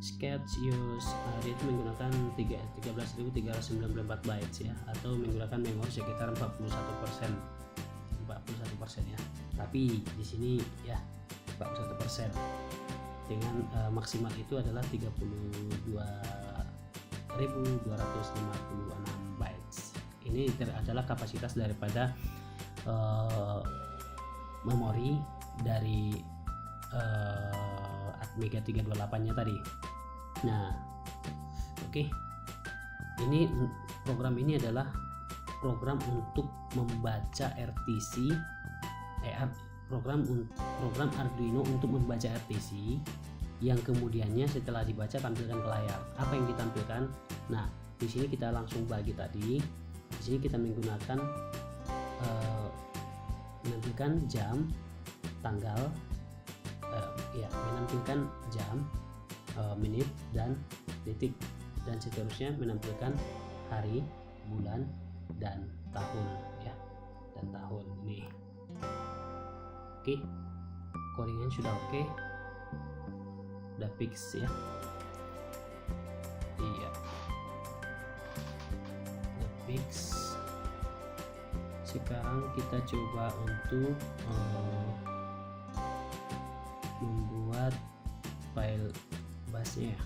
Sketch use dia itu menggunakan 13.394 bytes ya, atau menggunakan memori sekitar 41% ya. Tapi di sini ya 41%. Dengan maksimal itu adalah 32.256 bytes. Ini adalah kapasitas daripada memori dari Atmega 328 nya tadi. Nah, oke. Ini program ini adalah program untuk membaca RTC, program Arduino untuk membaca RTC yang kemudiannya setelah dibaca tampilkan ke layar. Apa yang ditampilkan? Nah, di sini kita langsung bagi tadi. Di sini kita menggunakan menampilkan jam, tanggal, menampilkan jam, menit dan detik, dan seterusnya menampilkan hari, bulan dan tahun ya, dan tahun nih. Oke, codingan sudah oke, udah fix ya. Iya, udah fix. Sekarang kita coba untuk membuat file busnya.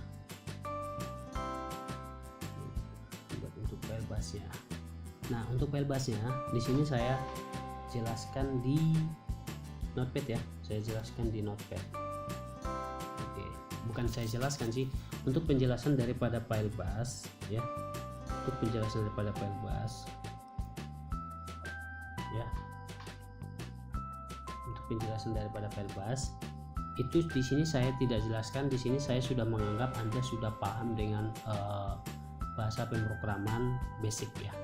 Untuk file busnya. Nah, untuk file busnya di sini saya jelaskan di Notepad ya, saya jelaskan di Notepad. Oke, bukan saya jelaskan sih, untuk penjelasan daripada file bus ya, untuk penjelasan daripada file bus ya, untuk penjelasan daripada file bus itu di sini saya tidak jelaskan. Di sini saya sudah menganggap Anda sudah paham dengan bahasa pemrograman basic ya.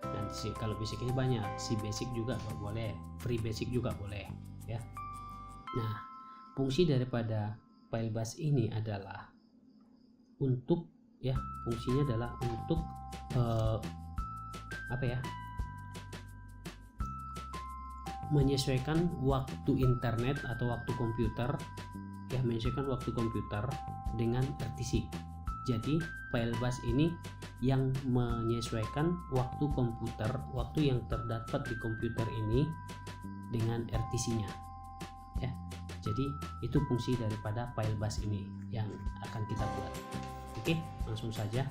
Dan kalau basic ini banyak, si basic juga boleh, free basic juga boleh ya. Nah, fungsi daripada file bus ini adalah untuk ya, fungsinya adalah untuk menyesuaikan waktu internet atau waktu komputer ya, menyesuaikan waktu komputer dengan RTC. Jadi file bus ini yang menyesuaikan waktu komputer, waktu yang terdapat di komputer ini dengan RTC-nya ya. Jadi itu fungsi daripada file bus ini yang akan kita buat. Oke, langsung saja.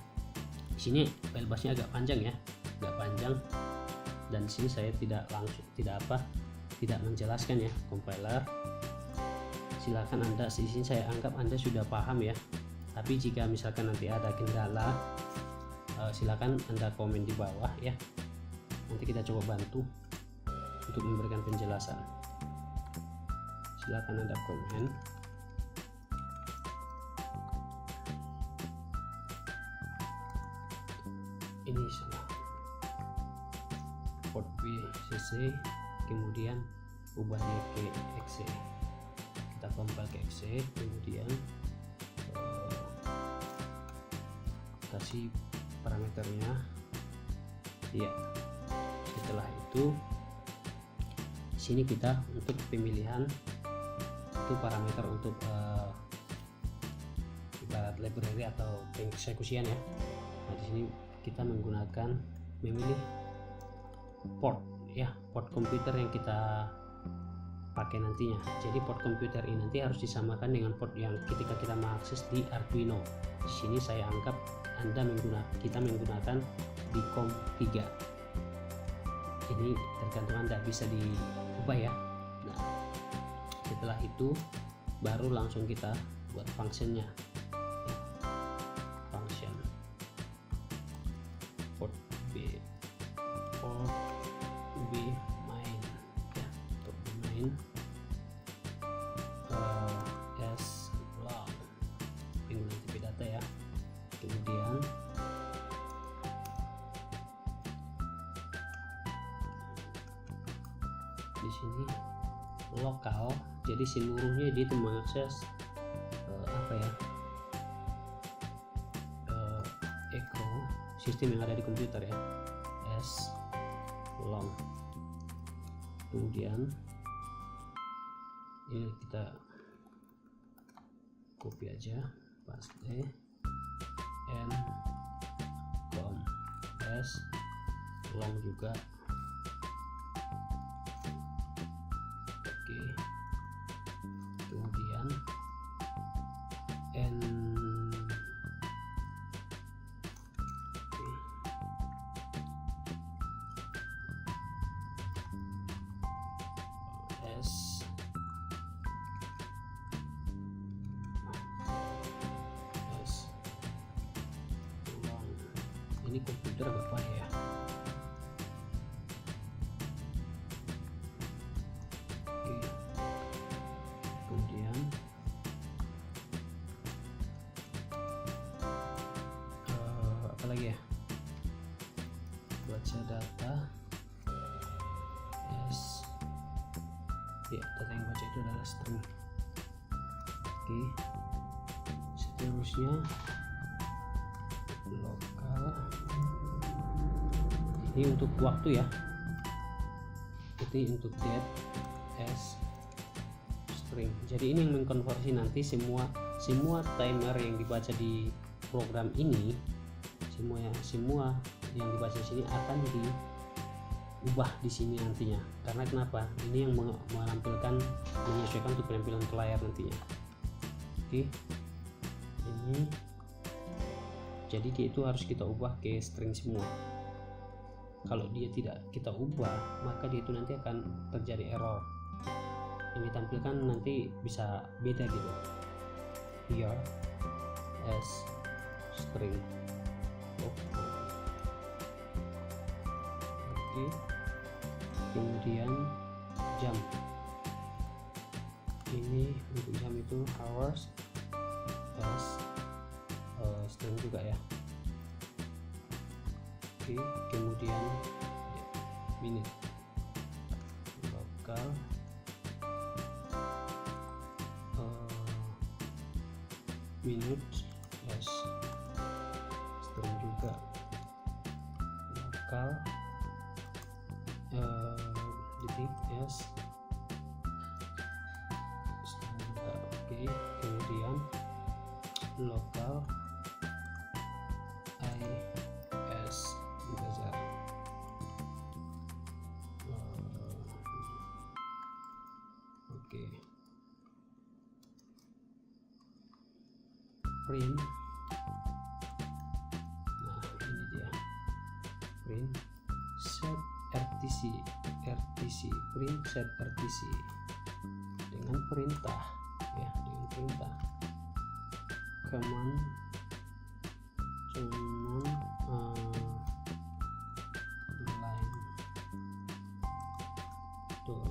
Di sini file busnya agak panjang ya, agak panjang, dan di sini saya tidak menjelaskan ya compiler. Silakan Anda, di sini saya anggap Anda sudah paham ya. Tapi jika misalkan nanti ada kendala, silakan Anda komen di bawah ya. Nanti kita coba bantu untuk memberikan penjelasan. Silakan Anda komen. Ini salah. Port VCC, kemudian ubahnya ke exe. Kita compile ke exe, kemudian kasih parameternya ya. Setelah itu di sini kita untuk pemilihan itu parameter untuk ibarat library atau pengeksekusian ya. Nah, di sini kita memilih port ya, port komputer yang kita pakai nantinya. Jadi port komputer ini nanti harus disamakan dengan port yang ketika kita mengakses di Arduino. Di sini saya anggap kita menggunakan di COM3. Ini tergantung Anda, bisa diubah ya. Nah, setelah itu baru langsung kita buat functionnya ya. Function port B main ya, port B main S long penggunaan TP data ya. Kemudian di sini lokal, jadi seluruhnya dia itu mengakses echo sistem yang ada di komputer ya, S long. Kemudian ini kita copy aja, paste n com S long juga. Oke, kemudian n S long. Ini komputer apa ya? Oke, kemudian apa lagi ya? Baca data S ya, data yang baca itu adalah string. Oke, seterusnya lokal, ini untuk waktu ya, ini untuk date as string. Jadi ini yang mengkonversi nanti semua timer yang dibaca di program ini, semua yang dibaca di sini akan diubah di sini nantinya. Karena kenapa? Ini yang menyesuaikan untuk penampilan ke layar nantinya. Oke, ini jadi dia itu harus kita ubah ke string semua. Kalau dia tidak kita ubah, maka dia itu nanti akan terjadi error. Yang ditampilkan nanti bisa beda gitu. Here as string. Oke. Kemudian jam. Ini untuk jam itu hours as string juga ya. Oke, kemudian ya, minute lokal minute as string juga, lokal detik as string juga. Oke, kemudian lokal buzzer. Oke, print. Nah, ini dia print set RTC print set RTC dengan perintah ya, dengan perintah command line tool.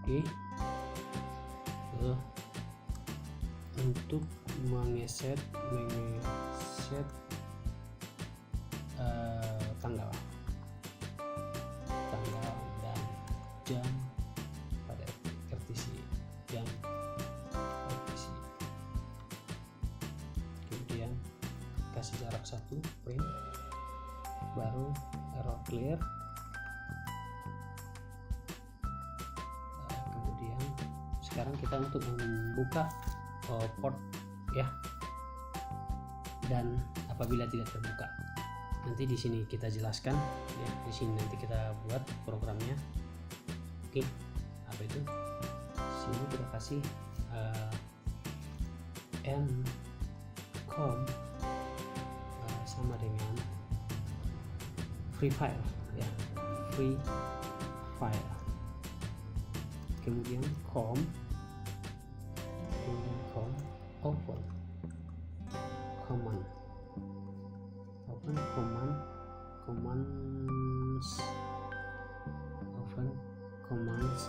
Oke, untuk mengeset tanggal dan jam pada RTC, jam RTC. Kemudian kasih jarak 1, print, baru error clear. Kemudian sekarang kita untuk membuka port ya, dan apabila tidak terbuka nanti di sini kita jelaskan ya, di sini nanti kita buat programnya. Oke, apa itu? Sini kita kasih ncom sama dengan free file ya, free file, kemudian com open commands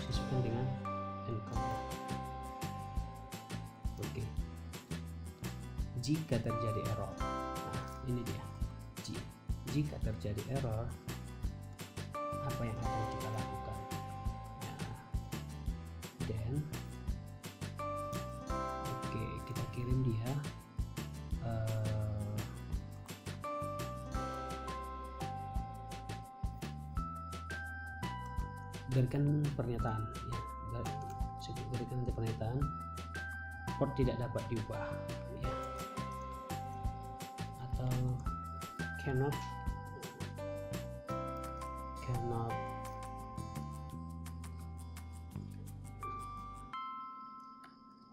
suspend dengan ncom. Oke, jika terjadi error, nah ini dia, jika terjadi error apa yang akan kita lakukan ya, dan oke, kita kirim dia berikan pernyataan ya, berikan pernyataan port tidak dapat diubah ya, atau cannot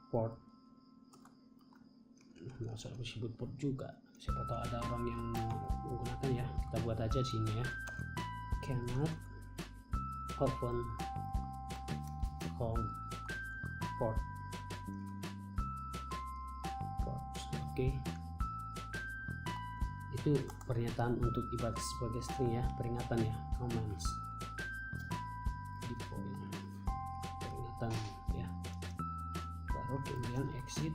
port. Nggak usah disebut port juga, siapa tahu ada orang yang menggunakan ya, kita buat aja di sini ya, cannot open home port. Oke, itu pernyataan untuk ibarat sebagai string ya, peringatan ya, commands di poin peringatan ya. Baru kemudian exit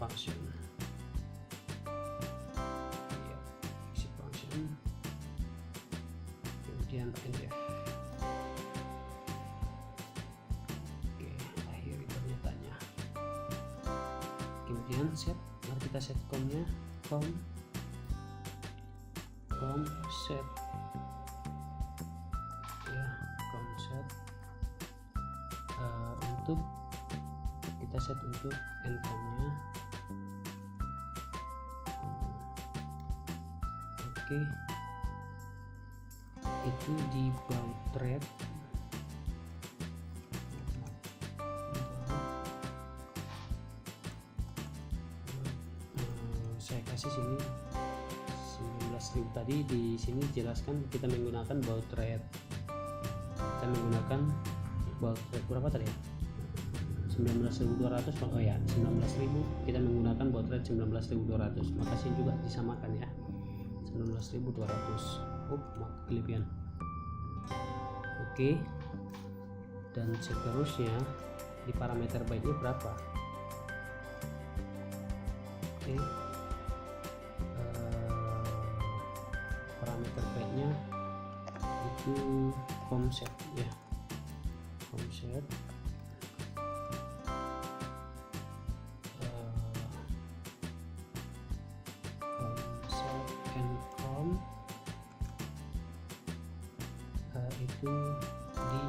function ya, exit function, kemudian endf. Kemudian set, mari kita set comnya, com set ya, com set untuk kita set untuk ncom-nya. Oke, itu di baud thread saya kasih sini 19.000. Tadi di sini jelaskan kita menggunakan baud thread, kita menggunakan baud thread berapa tadi ya, 19.200. Oh ya, 19.000 kita menggunakan baud thread 19.200, maka sini juga disamakan ya, 19.200. Kelebihan. Oke, dan seterusnya di parameter byte-nya berapa? Oke, parameter byte-nya itu comset ya, comset ncom itu di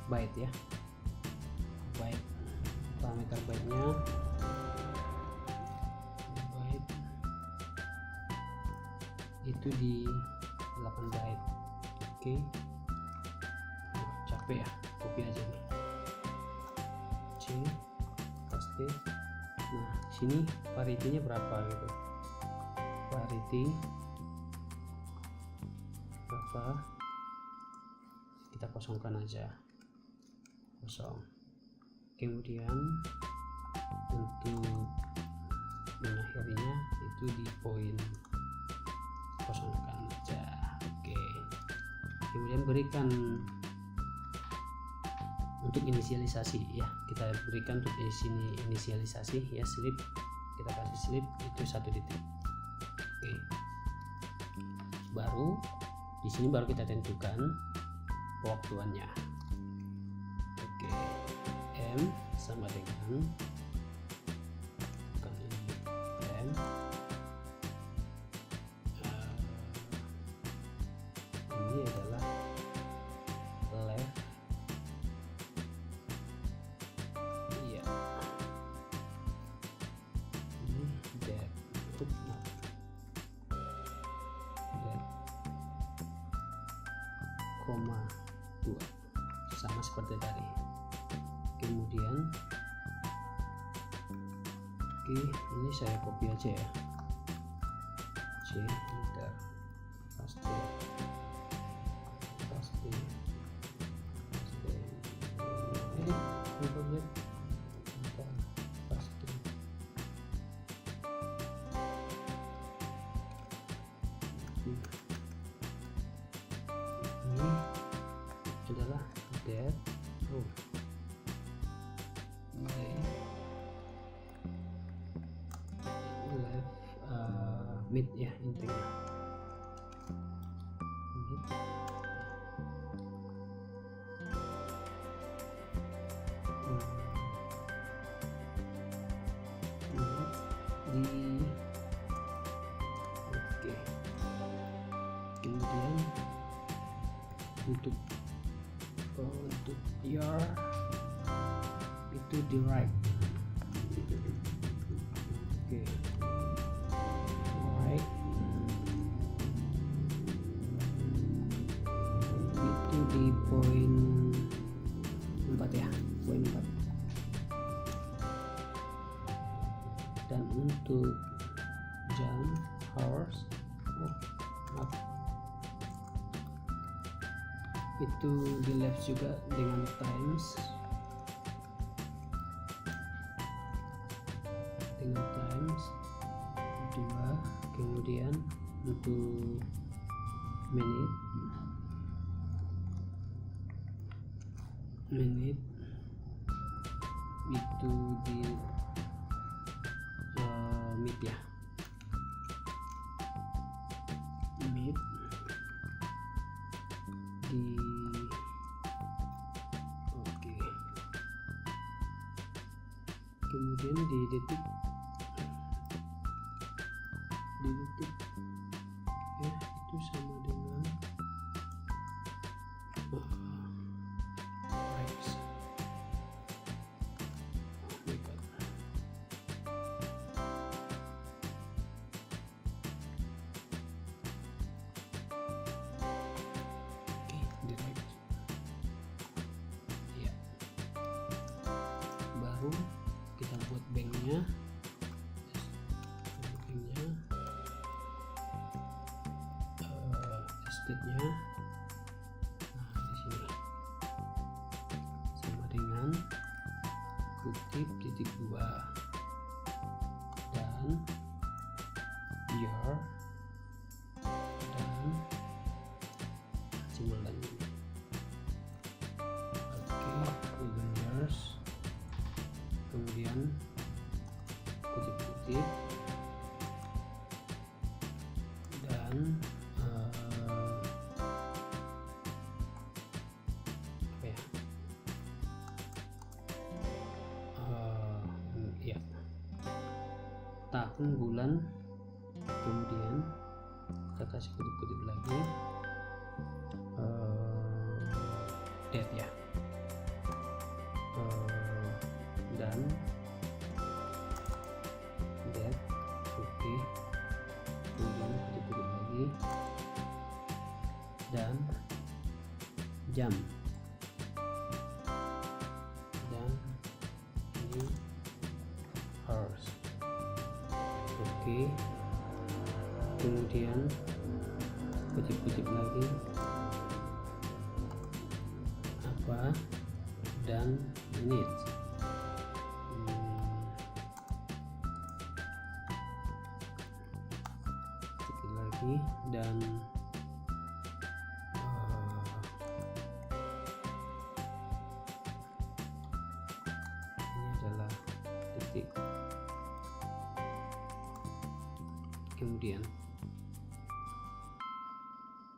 byte ya, byte, parameter byte-nya byte itu di 8 byte. Oke, capek ya, copy aja nih, C paste. Nah sini parity-nya berapa gitu, parity berapa, kita kosongkan aja, kosong. Kemudian untuk mengakhirinya itu di poin, kosongkan aja. Oke, kemudian berikan untuk inisialisasi ya, kita berikan untuk di sini inisialisasi ya, sleep, kita kasih sleep itu 1 detik. Oke, baru di sini baru kita tentukan pewaktuannya. Oke, m sama dengan seperti tadi. Kemudian ini saya copy aja ya, C enter, paste ini adalah that left mid ya, intinya mid. Oke, kemudian untuk your itu di right. Oke, right itu di poin 4 ya, poin 4. Dan untuk jam hours itu di left juga dengan times, dua. Kemudian untuk menit itu di mid ya, mid di oke. Kemudian di detik ya, itu sama dengan right. Baru kita buat banknya, state-nya. Nah, di sini sama dengan kutip titik 2 dan your dan simbol lagi. Oke, yours. Kemudian kutip-kutip dan tahun, bulan, kemudian kita kasih kutip-kutip lagi date ya, dan date. Oke, kemudian kutip-kutip lagi dan jam, dan ini hours. Oke, kemudian kutip-kutip lagi apa dan menit. Kutip lagi dan ini adalah detik. Kemudian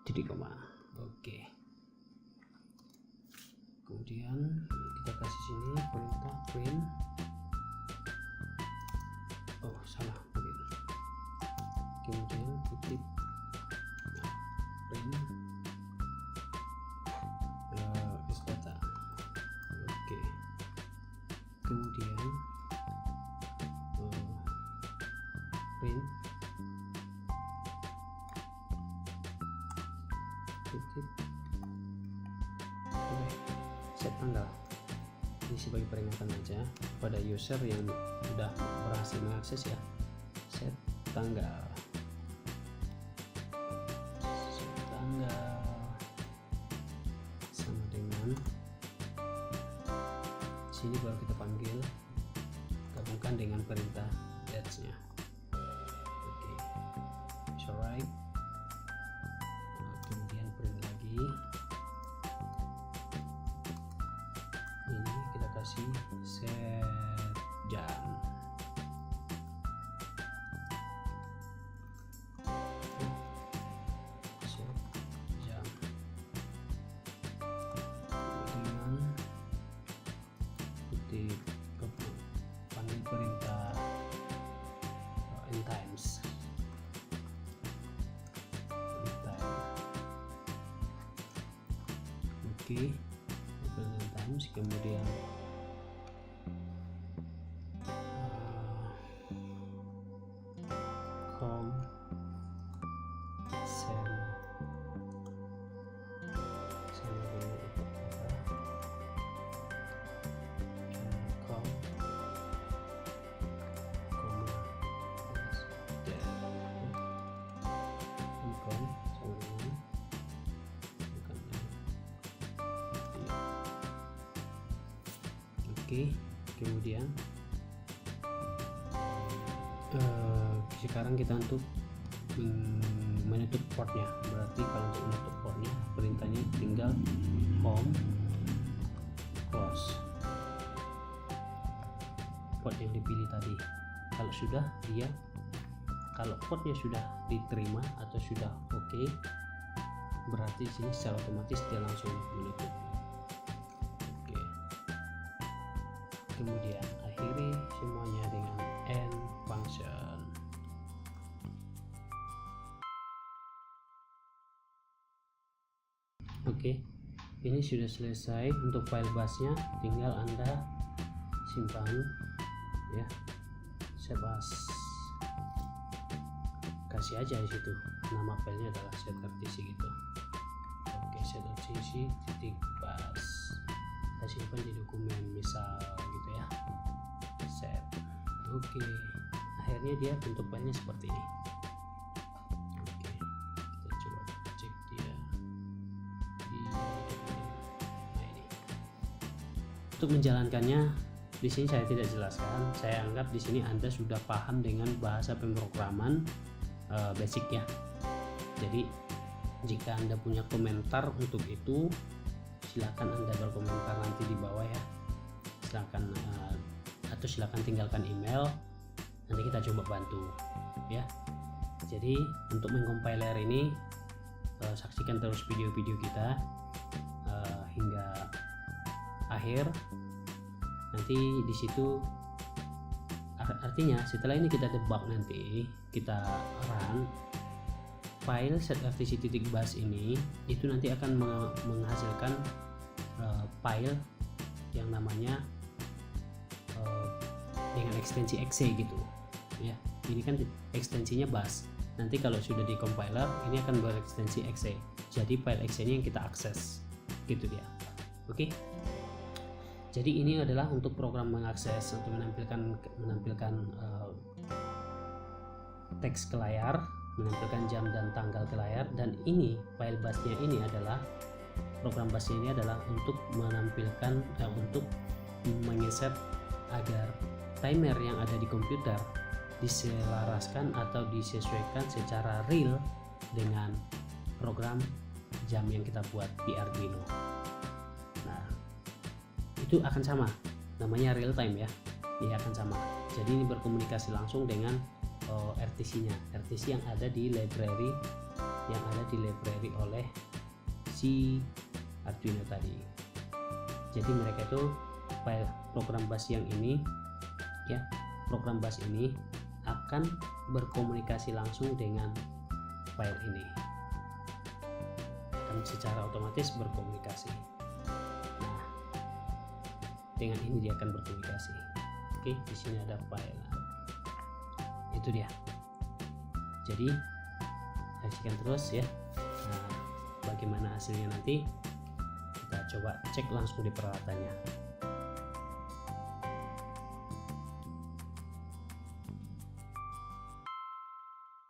titik koma. Oke, kemudian kita kasih sini perintah print. Oh, salah mungkin. Kemudian kutip print is data. Oke, kemudian print kutip set tanggal. sebagai peringatan aja pada user yang sudah berhasil mengakses ya. Set tanggal sama dengan sini, baru kita panggil, gabungkan dengan perintah dates-nya. Oke, alright. Kemudian print lagi, ini kita kasih set jam. Panggil perintah end times, oke, end times. Kemudian com send Oke, kemudian sekarang kita untuk menutup portnya. Berarti kalau untuk menutup portnya, perintahnya tinggal home close port yang dipilih tadi. Kalau sudah kalau portnya sudah diterima atau sudah oke, berarti sini secara otomatis dia langsung menutup. Kemudian akhiri semuanya dengan end function. Oke, ini sudah selesai untuk file busnya, tinggal Anda simpan ya, save as, kasih aja di situ nama filenya adalah set.rtc gitu. Oke, set.rtc titik bus, kita simpan di dokumen misal gitu ya, set. Oke, akhirnya dia bentuk filenya seperti ini. Oke, kita coba cek dia di ini. Untuk menjalankannya di sini saya tidak jelaskan, saya anggap di sini Anda sudah paham dengan bahasa pemrograman basic ya. Jadi jika Anda punya komentar untuk itu, silakan Anda berkomentar nanti di bawah ya. Silakan atau silakan tinggalkan email, nanti kita coba bantu ya. Jadi untuk mengcompiler ini saksikan terus video-video kita hingga akhir. Nanti di situ artinya setelah ini kita debug, nanti kita run file set.rtc.bus ini, itu nanti akan menghasilkan file yang namanya dengan ekstensi exe gitu ya. Ini kan ekstensinya bus, nanti kalau sudah di compiler ini akan berekstensi exe, jadi file exe nya yang kita akses gitu dia. Oke, jadi ini adalah untuk program mengakses, untuk menampilkan teks ke layar, menampilkan jam dan tanggal ke layar. Dan ini file busnya ini adalah program busnya ini adalah untuk menampilkan untuk mengeset agar timer yang ada di komputer diselaraskan atau disesuaikan secara real dengan program jam yang kita buat di Arduino. Nah, itu akan sama, namanya real time ya, dia akan sama. Jadi ini berkomunikasi langsung dengan RTC-nya, RTC yang ada di library, oleh si Arduino tadi. Jadi mereka itu file program bus yang ini ya, program bus ini akan berkomunikasi langsung dengan file ini, akan secara otomatis berkomunikasi. Nah, dengan ini dia akan berkomunikasi. Oke, di sini ada file, itu dia. Jadi saksikan terus ya. Nah, bagaimana hasilnya nanti kita coba cek langsung di peralatannya.